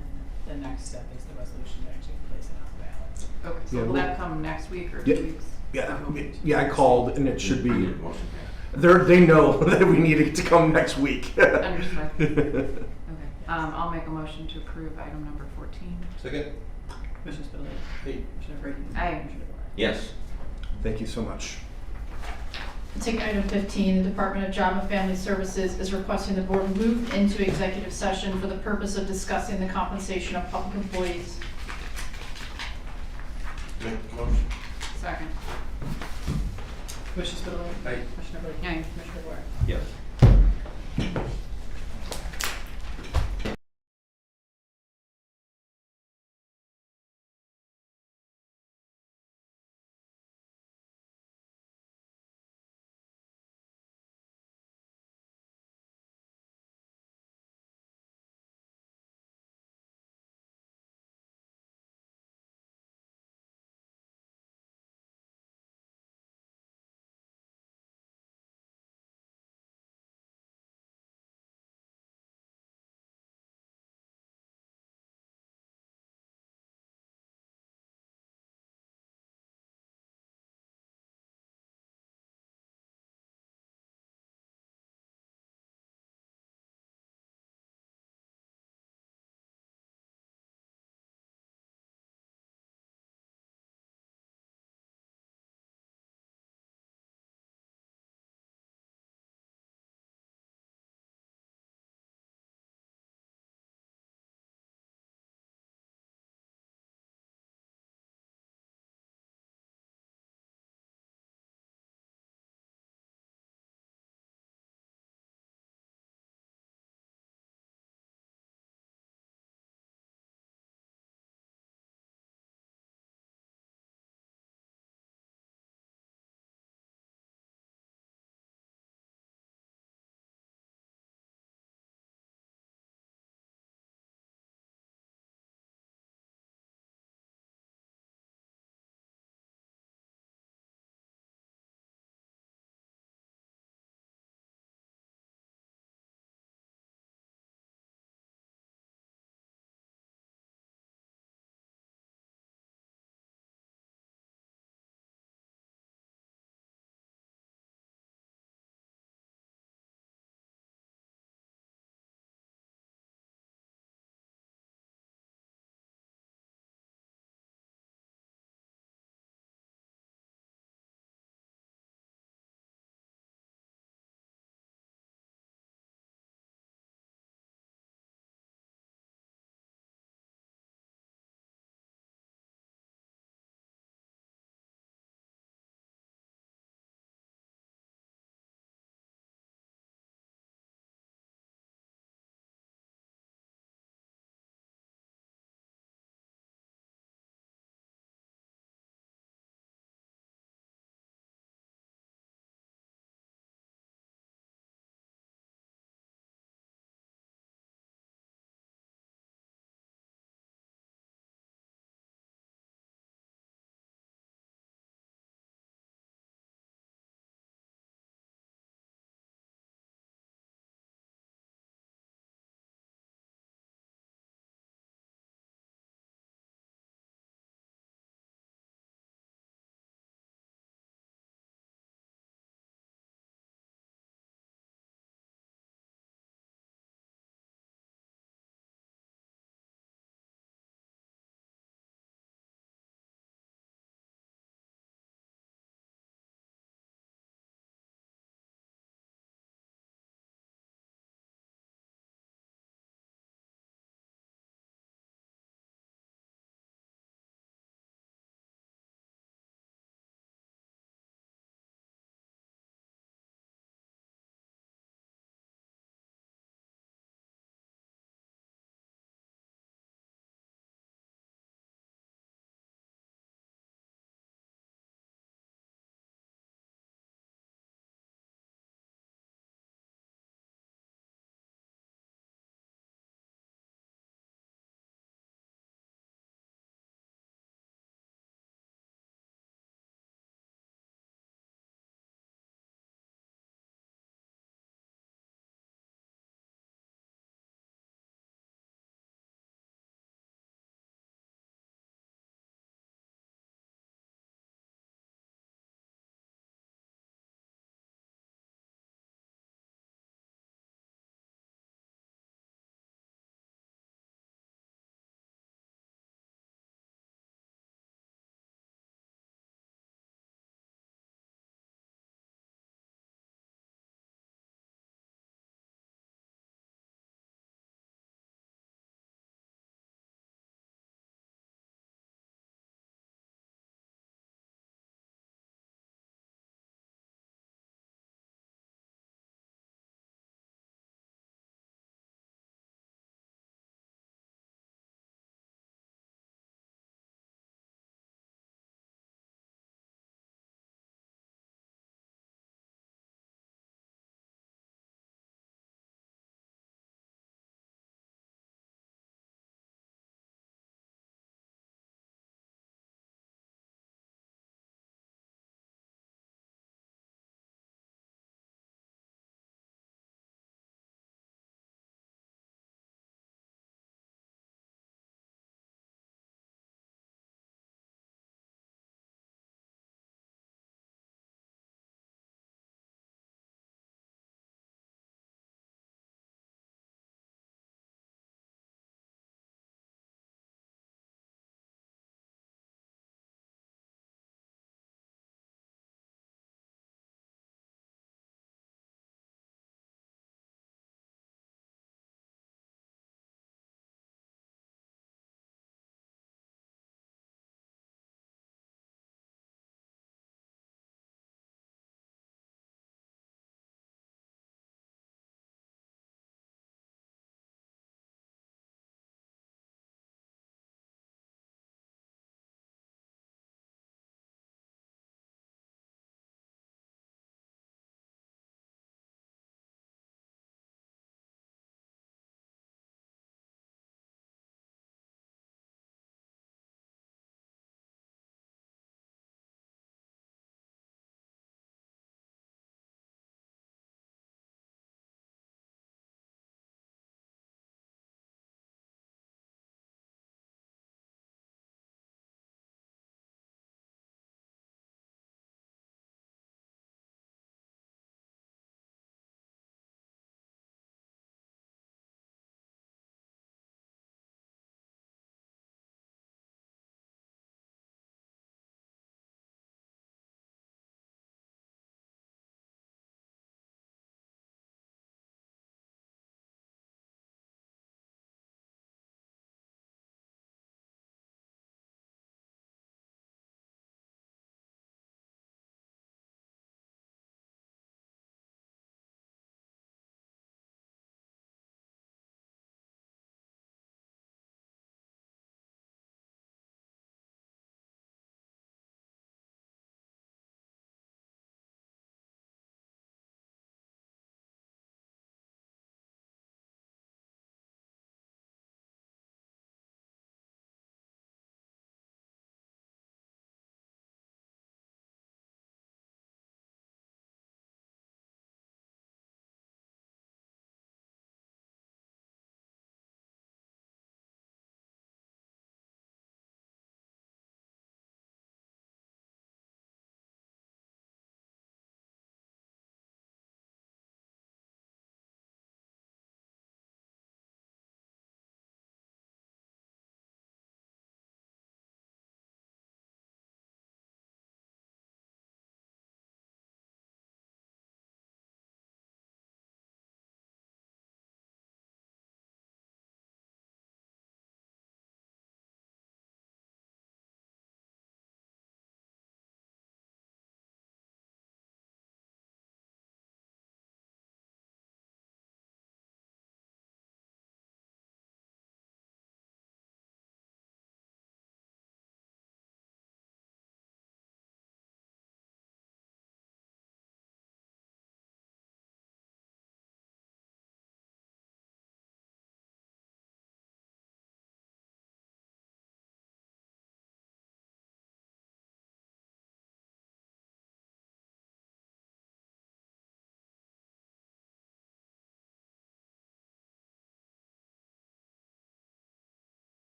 the next step is the resolution to actually place it on the ballot. Okay, so Yeah, will we- that come next week or 2 Yeah. weeks? Yeah, I called, and it should be. Read it once again. They know that we need it to come next week. Understood. Okay, I'll make a motion to approve item number 14. Second? Commissioner Spudler. Hey. Commissioner Brady. Aye. Commissioner DeWart. Yes. Thank you so much. We'll take item 15, the Department of Job and Family Services is requesting the board move into executive session for the purpose of discussing the compensation of public employees. Make the motion. Second. Commissioner Spudler. Aye. Commissioner Brady. Aye. Commissioner DeWart. Yes.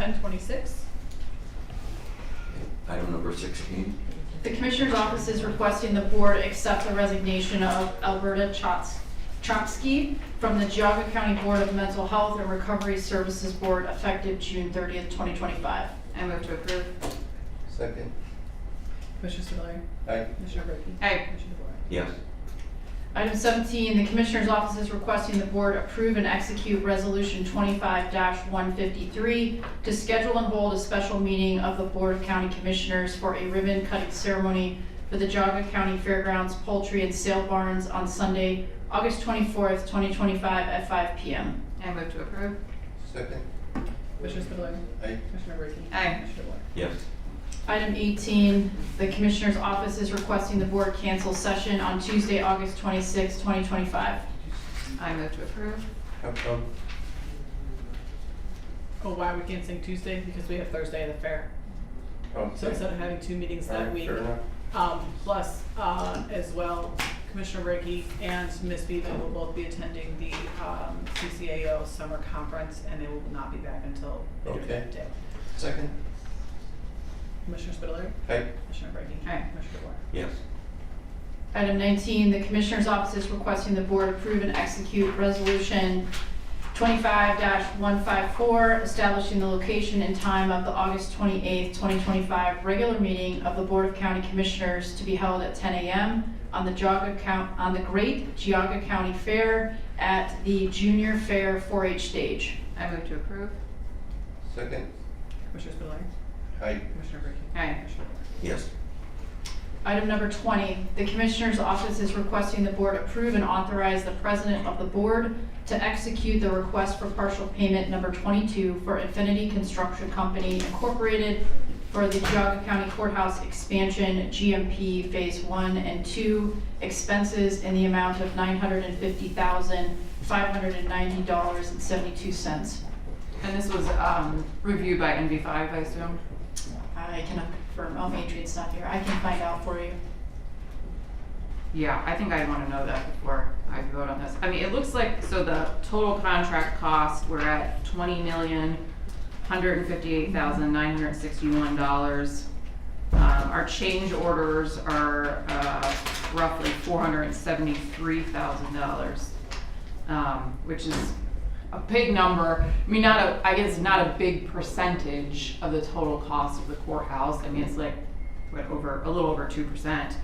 1026. Item number 16. The Commissioner's Office is requesting the Board accept the resignation of Alberta Chomsky from the Geauga County Board of Mental Health and Recovery Services Board effective June 30th, 2025. I move to approve. Second. Commissioner Spudler. Aye. Commissioner Brinkley. Aye. Commissioner DeWort. Yes. Item 17, the Commissioner's Office is requesting the Board approve and execute Resolution 25-153 to schedule and hold a special meeting of the Board of County Commissioners for a ribbon cutting ceremony for the Geauga County Fairgrounds Poultry and Sale Barns on Sunday, August 24th, 2025 at 5 p.m. I move to approve. Second. Commissioner Spudler. Aye. Commissioner Brinkley. Aye. Commissioner DeWort. Yes. Item 18, the Commissioner's Office is requesting the Board cancel session on Tuesday, August 26, 2025. I move to approve. How come? Oh, why we can't sing Tuesday? Because we have Thursday at the fair. Oh, So instead of having 2 meetings that alright, week, fair enough. plus as well, Commissioner Brinkley and Ms. Bevan will both be attending the CCAO summer conference, and they will not be back until later Okay. that day. Second. Commissioner Spudler. Aye. Commissioner Brinkley. Aye. Commissioner DeWort. Yes. Item 19, the Commissioner's Office is requesting the Board approve and execute Resolution 25-154, establishing the location and time of the August 28th, 2025 regular meeting of the Board of County Commissioners to be held at 10 a.m. on the Great Geauga County Fair at the Junior Fair 4-H stage. I move to approve. Second. Commissioner Spudler. Aye. Commissioner Brinkley. Aye. Commissioner DeWort. Yes. Item number 20, the Commissioner's Office is requesting the Board approve and authorize the President of the Board to execute the request for partial payment number 22 for Infinity Construction Company Incorporated for the Geauga County Courthouse Expansion GMP Phase 1 and 2 expenses in the amount of $950,590.72. And this was reviewed by NV5, I assume? I cannot confirm. Oh, Adrian's not here. I can find out for you. Yeah, I think I'd want to know that before I vote on this. I mean, it looks like, so the total contract cost, we're at $20,158,961. Our change orders are roughly $473,000, which is a big number. I mean, I guess not a big percentage of the total cost of the courthouse. I mean, it's like, what, a little over 2%.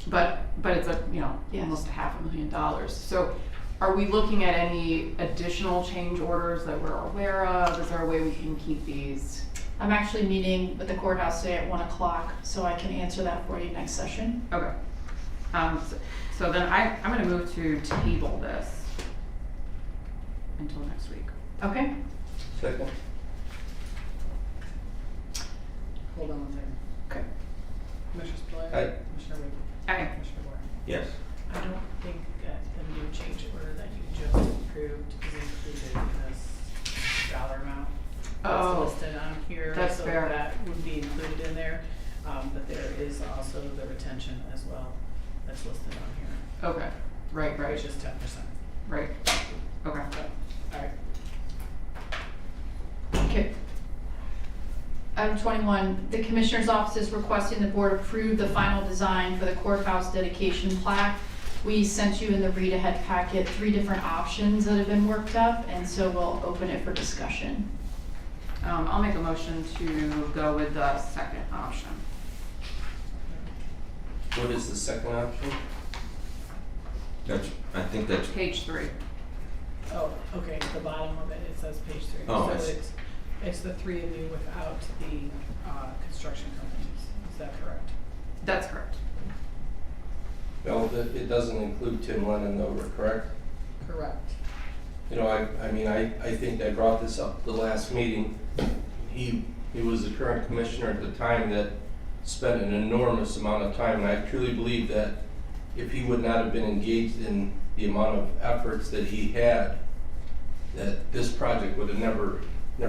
But it's Yes. almost $500,000. So are we looking at any additional change orders that we're aware of? Is there a way we can keep these? I'm actually meeting with the courthouse today at 1 o'clock, so I can answer that for you next session. Okay. So then I'm gonna move to table this until next week. Okay? Second. Hold on one second. Okay. Commissioner Spudler. Aye. Commissioner Brinkley. Aye. Commissioner DeWort. Yes. I don't think that the new change order that you just approved is included in this dollar amount. Oh, It's listed on here, that's so fair. that would be included in there. But there is also the retention as well that's listed on here, Okay. Right. which is 10%. Right. Okay. Alright. Okay. Item 21, the Commissioner's Office is requesting the Board approve the final design for the courthouse dedication plaque. We sent you in the read-ahead packet 3 different options that have been worked up, and so we'll open it for discussion. I'll make a motion to go with the second option. What is the second option? I think that's, Page 3. Oh, okay, at the bottom of it, it says page 3. Oh, I So see. it's the 3 of you without the construction companies, is that correct? That's correct. No, it doesn't include Tim Lennon though, correct? Correct. You know, I mean, I think I brought this up the last meeting. He was the current commissioner at the time that spent an enormous amount of time, and I truly believe that if he would not have been engaged in the amount of efforts that he had, that this project would have never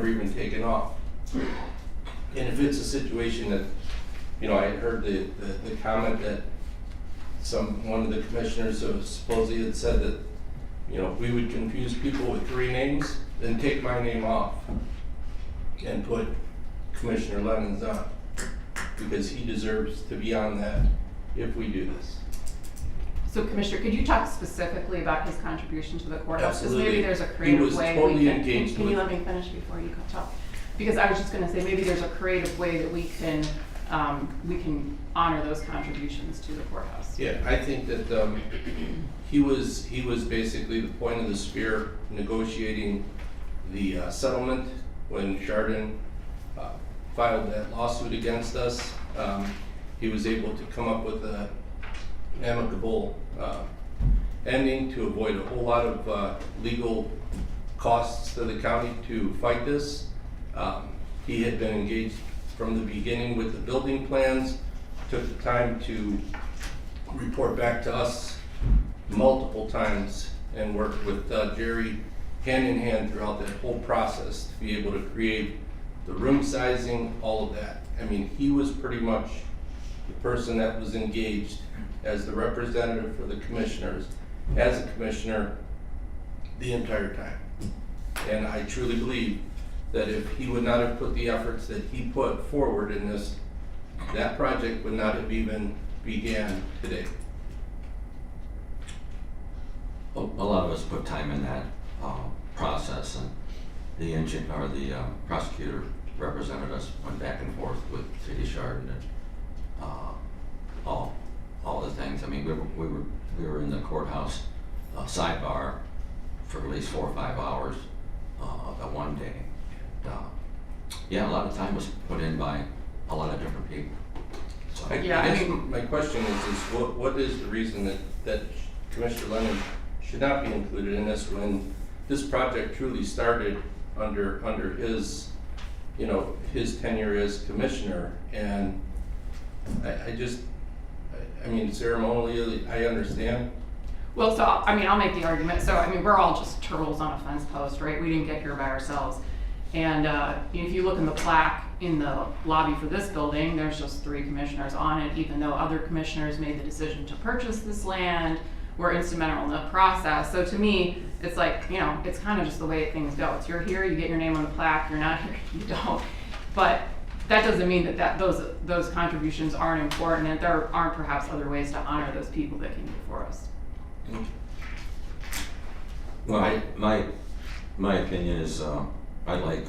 even taken off. And if it's a situation that, you know, I heard the comment that one of the commissioners supposedly had said that, you know, we would confuse people with 3 names. then take my name off and put Commissioner Lennon's on, because he deserves to be on that if we do this. So Commissioner, could you talk specifically about his contribution to the courthouse? Because Absolutely. maybe there's a creative way He was totally we can. engaged Can you with- let me finish before you talk? Because I was just gonna say, maybe there's a creative way that we can honor those contributions to the courthouse. Yeah, I think that he was basically the point of the spear negotiating the settlement when Chardon filed that lawsuit against us. He was able to come up with an amicable ending to avoid a whole lot of legal costs to the county to fight this. He had been engaged from the beginning with the building plans, took the time to report back to us multiple times, and worked with Jerry hand in hand throughout that whole process to be able to create the room sizing, all of that. I mean, he was pretty much the person that was engaged as the representative for the commissioners, as a commissioner, the entire time. And I truly believe that if he would not have put the efforts that he put forward in this, that project would not have even began today. A lot of us put time in that process, and the prosecutor represented us, went back and forth with City Chardon and all the things. I mean, we were in the courthouse sidebar for at least 4 or 5 hours that one day. Yeah, a lot of time was put in by a lot of different people. So, I guess my question is what is the reason that Commissioner Lennon should not be included in this when this project truly started under his, his tenure as commissioner? And I mean, ceremonially, I understand. Well, so, I'll make the argument. So, we're all just turtles on a fence post, right? We didn't get here by ourselves. And if you look in the plaque in the lobby for this building, there's just 3 commissioners on it, even though other commissioners made the decision to purchase this land, were instrumental in the process. So to me, it's like, it's kind of just the way things go. It's you're here, you get your name on the plaque, you're not here, you don't. But that doesn't mean that those contributions aren't important, and there aren't perhaps other ways to honor those people that came before us. Well, my opinion is I like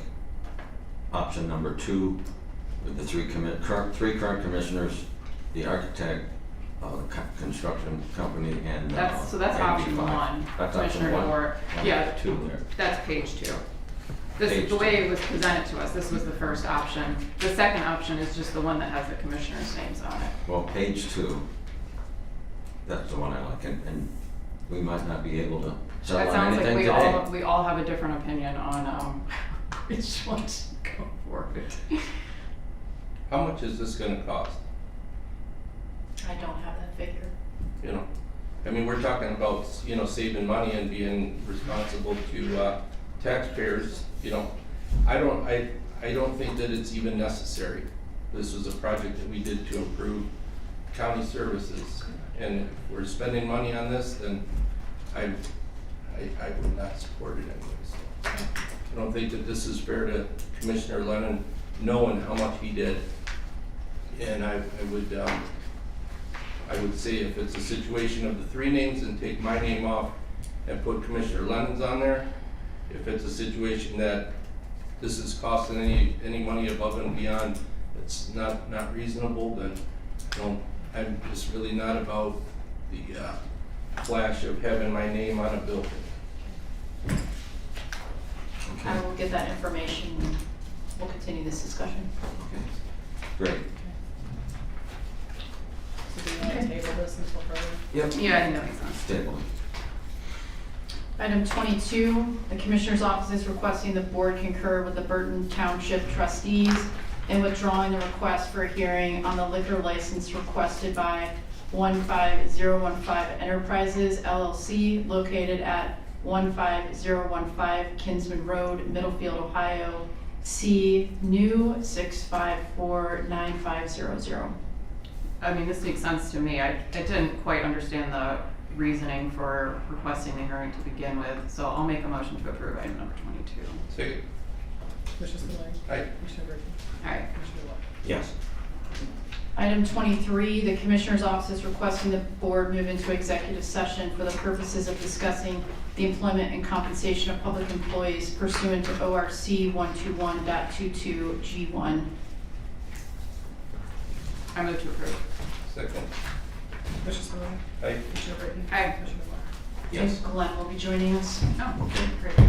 option number 2 with the 3 current commissioners, the architect, construction company, and So that's option 1. That's Commissioner option 1. DeWart. Yeah, 2 there. that's page 2. This Page is the way 2. it was presented to us. This was the first option. The second option is just the one that has the commissioners' names on it. Well, page 2, that's the one I like, and we might not be able to That settle on sounds like anything we today. we all have a different opinion on which one to go forward. How much is this gonna cost? I don't have that figure. We're talking about, saving money and being responsible to taxpayers. I don't think that it's even necessary. This was a project that we did to improve county services, and if we're spending money on this, then I would not support it anyway. So I don't think that this is fair to Commissioner Lennon, knowing how much he did. And I would say if it's a situation of the 3 names, and take my name off and put Commissioner Lennon's on there. If it's a situation that this is costing any money above and beyond, it's not reasonable, then I'm just really not about the flash of having my name on a building. Okay. I will get that information and we'll continue this discussion. Okay. Great. So do you want to table this until further? Yep. Yeah, I think that makes sense. Table. Item 22, the Commissioner's Office is requesting the Board concur with the Burton Township trustees in withdrawing the request for a hearing on the liquor license requested by 15015 Enterprises LLC located at 15015 Kinsman Road, Middlefield, Ohio, C new 6549500. This makes sense to me. I didn't quite understand reasoning for requesting the hearing to begin with. So I'll make a motion to approve item number 22. Second. Commissioner Spillier. Aye. Commissioner Brinkley. All right. Commissioner DeWort. Yes. Item 23, the Commissioner's Office is requesting the Board move into executive session for the purposes of discussing the employment and compensation of public employees pursuant to ORC 121.22G1. I move to approve. Second. Commissioner Spillier. Aye. Commissioner Brinkley. Aye. Commissioner DeWort. Yes. Glenn will be joining us. Oh, Okay. great.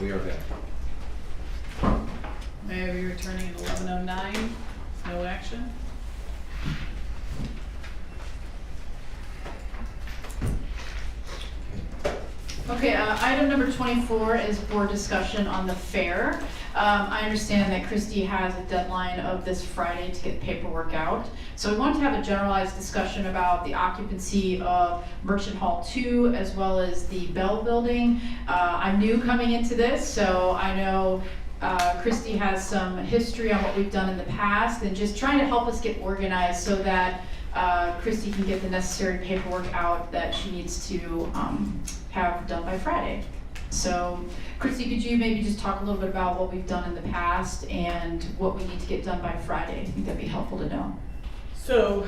We are back. May I be returning at 11:09? No action? Okay, item number 24 is board discussion on the fair. I understand that Christy has a deadline of this Friday to get paperwork out. So we want to have a generalized discussion about the occupancy of Merchant Hall 2 as well as the Bell Building. I'm new coming into this, so I know Christy has some history on what we've done in the past and just trying to help us get organized so that Christy can get the necessary paperwork out that she needs to have done by Friday. So, Christy, could you maybe just talk a little bit about what we've done in the past and what we need to get done by Friday? I think that'd be helpful to know. So,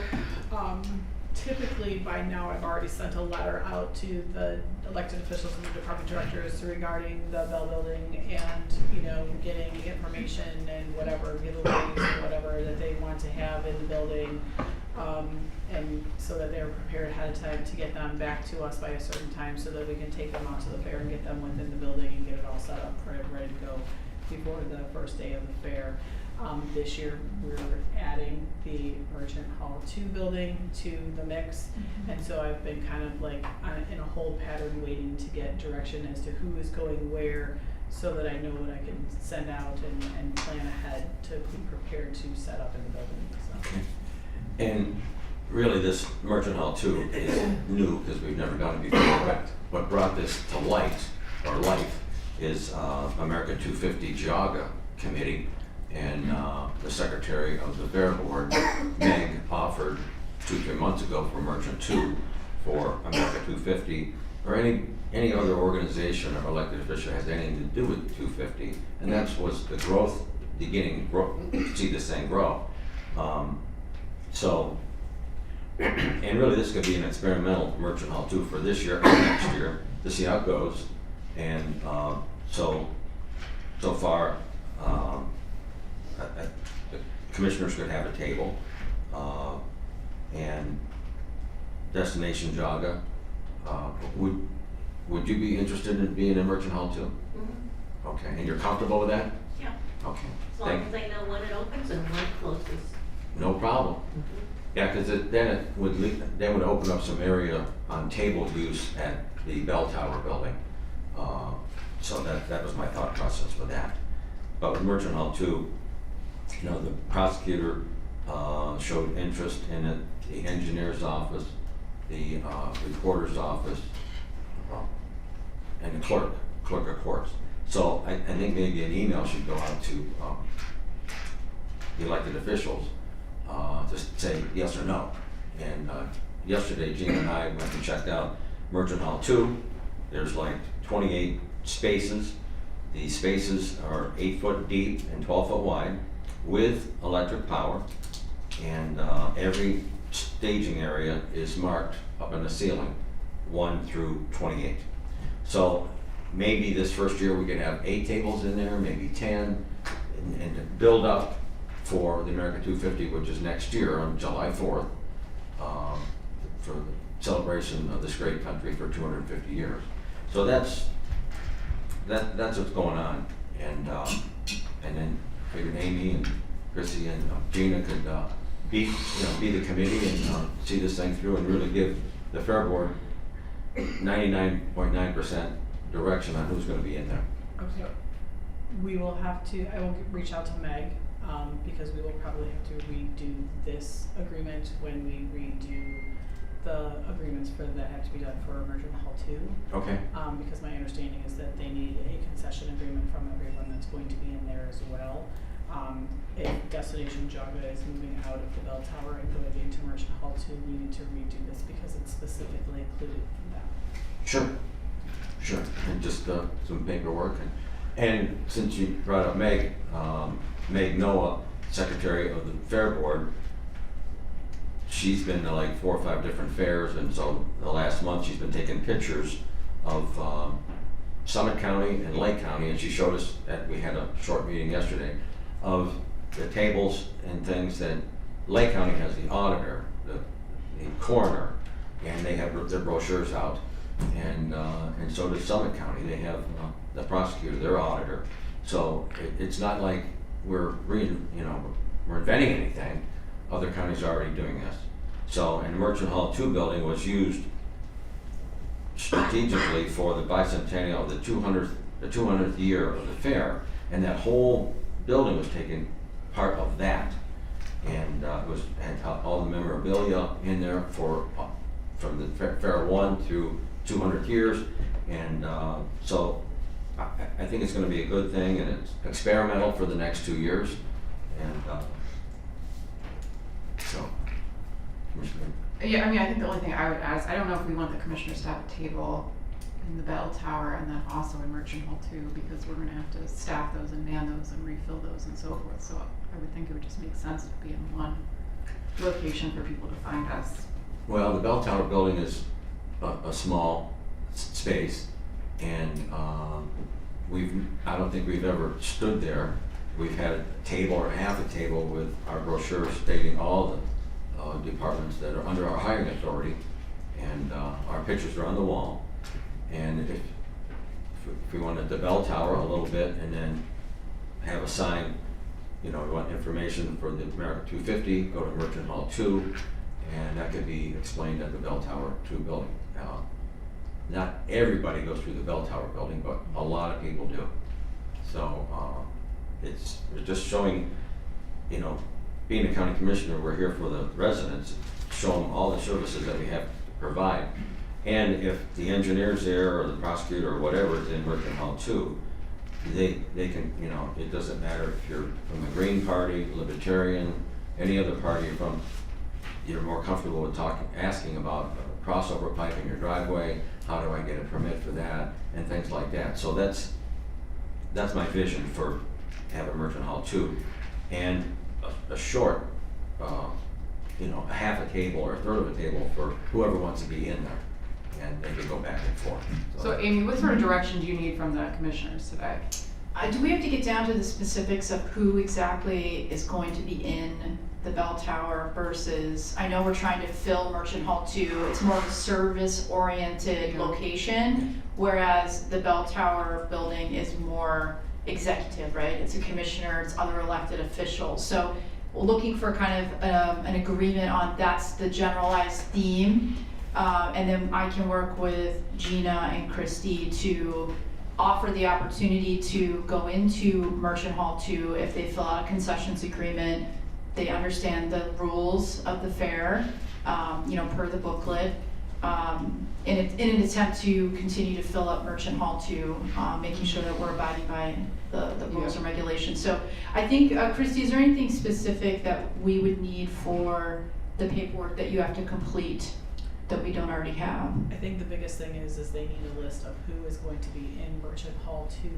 typically by now I've already sent a letter out to the elected officials and the department directors regarding the Bell Building and, getting information and whatever giveaways or whatever that they want to have in the building. And so that they're prepared ahead of time to get them back to us by a certain time so that we can take them out to the fair and get them within the building and get it all set up, ready to go before the first day of the fair. This year, we're adding the Merchant Hall 2 building to the mix. And so I've been kind of like in a hold pattern waiting to get direction as to who is going where so that I know what I can send out and plan ahead to be prepared to set up in the building. So. Okay. And really, this Merchant Hall 2 is new because we've never done it before. But what brought this to life is America 250 Geauga Committee, and the secretary of the fair board, Meg, offered 2-3 months ago for Merchant 2 for America 250 or any other organization or elected official has anything to do with 250, and that was the growth, beginning to see this thing grow. So, and really this could be an experimental Merchant Hall 2 for this year and next year to see how it goes. And so far, the commissioners could have a table, and Destination Geauga. Would you be interested in being in Merchant Hall 2? Mm-hmm. Okay, and you're comfortable with that? Yeah. Okay. As long as I know when it opens and when it closes. No problem. Yeah, because then it would open up some area on table use at the bell tower building. So that was my thought process for that. But with Merchant Hall 2, the prosecutor showed interest in it, the engineer's office, the recorder's office, and the clerk of courts. So I think maybe an email should go out to the elected officials, just say yes or no. And yesterday, Gina and I went and checked out Merchant Hall 2. There's like 28 spaces. The spaces are 8 foot deep and 12 foot wide with electric power. And every staging area is marked up in the ceiling, 1 through 28. So maybe this first year we could have 8 tables in there, maybe 10, and to build up for the America 250, which is next year on July 4th, for the celebration of this great country for 250 years. So that's what's going on, and then figured Amy and Chrissy and Gina could be the committee and see this thing through and really give the fair board 99.9% direction on who's going to be in there. Okay. I will reach out to Meg, because we will probably have to redo this agreement when we redo the agreements that have to be done for Merchant Hall 2. Okay. Because my understanding is that they need a concession agreement from everyone that's going to be in there as well. If Destination Geauga is moving out of the bell tower and going into Merchant Hall 2, we need to redo this because it's specifically included in that. Sure. And just some paperwork. And since you brought up Meg, Meg Noah, secretary of the fair board, she's been to like 4 or 5 different fairs, and so the last month she's been taking pictures of Summit County and Lake County, and she showed us we had a short meeting yesterday of the tables and things that Lake County has, the auditor, the coroner, and they have their brochures out, and so does Summit County. They have the prosecutor, their auditor. So it's not like we're inventing anything. Other counties are already doing this. So, and the Merchant Hall 2 building was used strategically for the bicentennial, the 200th year of the fair, and that whole building was taking part of that. And had all the memorabilia in there from the fair 1 through 200 years. And so I think it's going to be a good thing, and it's experimental for the next 2 years. And so, Commissioner. Yeah, I mean, I think the only thing I would add is, I don't know if we want the commissioners to have a table in the bell tower and then also in Merchant Hall too, because we're gonna have to staff those and man those and refill those and so forth. So I would think it would just make sense to be in one location for people to find us. Well, the bell tower building is a small space, and I don't think we've ever stood there. We've had a table or half a table with our brochure stating all the departments that are under our hiring authority, and our pictures are on the wall. And if we wanted the bell tower a little bit, and then have a sign, we want information for the America 250, go to Merchant Hall 2, and that could be explained at the bell tower 2 building. Not everybody goes through the bell tower building, but a lot of people do. So it's just showing, being a county commissioner, we're here for the residents, show them all the services that we have to provide. And if the engineer's there, or the prosecutor, or whatever is in Merchant Hall 2, they can, it doesn't matter if you're from the Green Party, Libertarian, any other party you're more comfortable with asking about crossover pipe in your driveway, how do I get a permit for that, and things like that. So that's my vision for having Merchant Hall 2. And a short, a half a table or a third of a table for whoever wants to be in there, and they can go back and forth. So Amy, what sort of direction do you need from the commissioners today? Do we have to get down to the specifics of who exactly is going to be in the bell tower versus, I know we're trying to fill Merchant Hall 2, it's more of a service-oriented location, whereas the bell tower building is more executive, right? It's a commissioner, it's other elected officials. So we're looking for kind of an agreement on that's the generalized theme. And then I can work with Gina and Christy to offer the opportunity to go into Merchant Hall 2 if they fill out a concessions agreement. They understand the rules of the fair, per the booklet. In an attempt to continue to fill up Merchant Hall 2, making sure that we're abiding by the rules and regulations. So I think, Christy, is there anything specific that we would need for the paperwork that you have to complete that we don't already have? I think the biggest thing is they need a list of who is going to be in Merchant Hall 2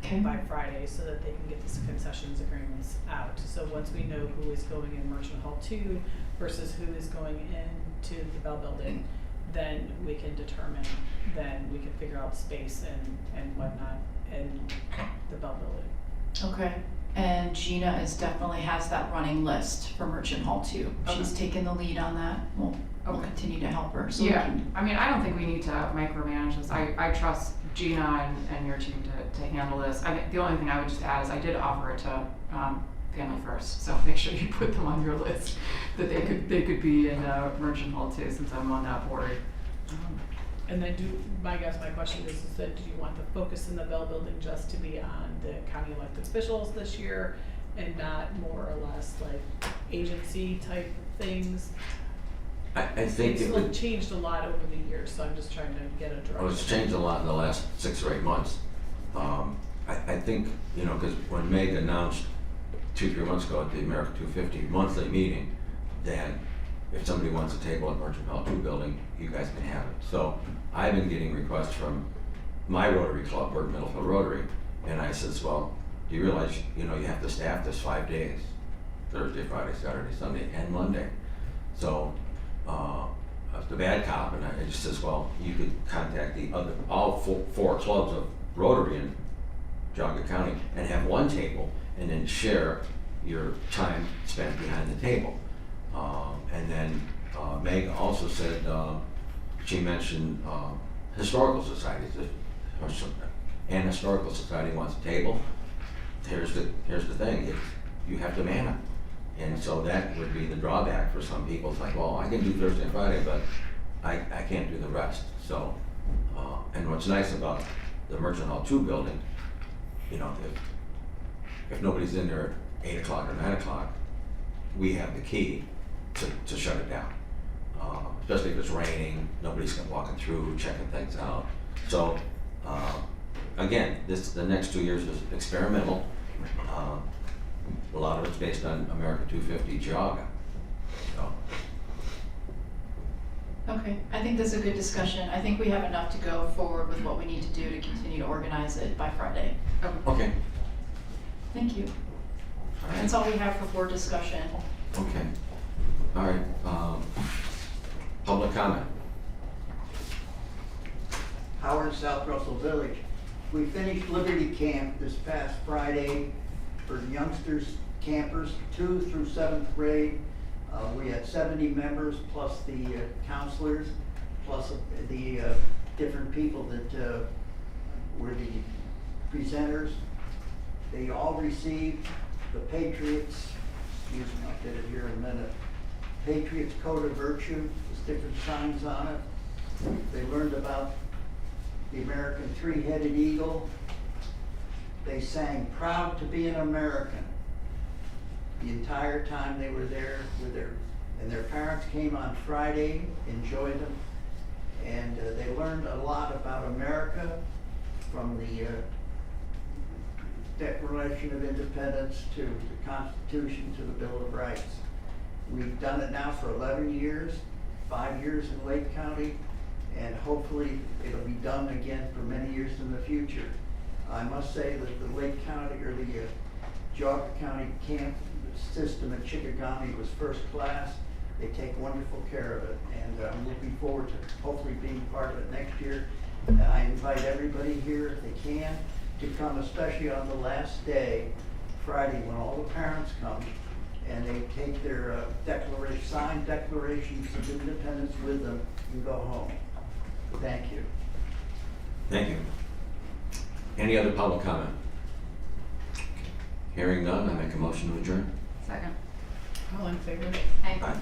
Okay. by Friday, so that they can get these concessions agreements out. So once we know who is going in Merchant Hall 2 versus who is going into the Bell Building, then we can determine, then we can figure out space and whatnot in the Bell Building. Okay. And Gina definitely has that running list for Merchant Hall 2. She's taken the lead on that. We'll continue to help her. So Yeah, I mean, I don't think we need to micromanage this. I trust Gina and your team to handle this. The only thing I would just add is I did offer it to Family First, so make sure you put them on your list that they could be in Merchant Hall too, since I'm on that board. And then my question is that do you want the focus in the Bell Building just to be on the county elected officials this year and not more or less like agency type things? I think it's changed a lot over the years, so I'm just trying to get a direction. Well, it's changed a lot in the last 6 or 8 months. I think, because when Meg announced 2-3 months ago at the America 250 monthly meeting that if somebody wants a table at Merchant Hall 2 building, you guys can have it. So I've been getting requests from my Rotary Club, Burke Middlefield Rotary, and I says, well, do you realize, you have to staff this 5 days, Thursday, Friday, Saturday, Sunday, and Monday. So the bad cop, and I just says, well, you could contact all four clubs of Rotary in Geauga County and have one table, and then share your time spent behind the table. And then Meg also said, she mentioned historical societies. and Historical Society wants a table, here's the thing, you have to man it. And so that would be the drawback for some people. It's like, well, I can do Thursday and Friday, but I can't do the rest. So, and what's nice about the Merchant Hall 2 building, you know, if nobody's in there at 8 o'clock or 9 o'clock, we have the key to shut it down. Especially if it's raining, nobody's walking through, checking things out. So, again, the next 2 years is experimental. A lot of it's based on America 250 Geauga. So. Okay, I think this is a good discussion. I think we have enough to go forward with what we need to do to continue to organize it by Friday. Okay. Thank you. All right. That's all we have for board discussion. Okay. All right. Public comment. Howard, South Russell Village. We finished Liberty Camp this past Friday for youngsters, campers, 2 through 7th grade. We had 70 members plus the counselors, plus the different people that were the presenters. They all received the Patriots, excuse me, I'll get it here in a minute, Patriots Code of Virtue, there's different signs on it. They learned about the American three-headed eagle. They sang Proud to be an American the entire time they were there with their parents came on Friday, enjoyed them, and they learned a lot about America from the Declaration of Independence to the Constitution to the Bill of Rights. We've done it now for 11 years, 5 years in Lake County, and hopefully it'll be done again for many years in the future. I must say that the Lake County, or the Geauga County camp system at Chickagami was first class. They take wonderful care of it, and I'm looking forward to hopefully being part of it next year. And I invite everybody here, if they can, to come, especially on the last day, Friday, when all the parents come, and they take their signed declarations of independence with them and go home. Thank you. Thank you. Any other public comment? Hearing none, I make a motion to adjourn. Second. All in favor? Aye. Aye.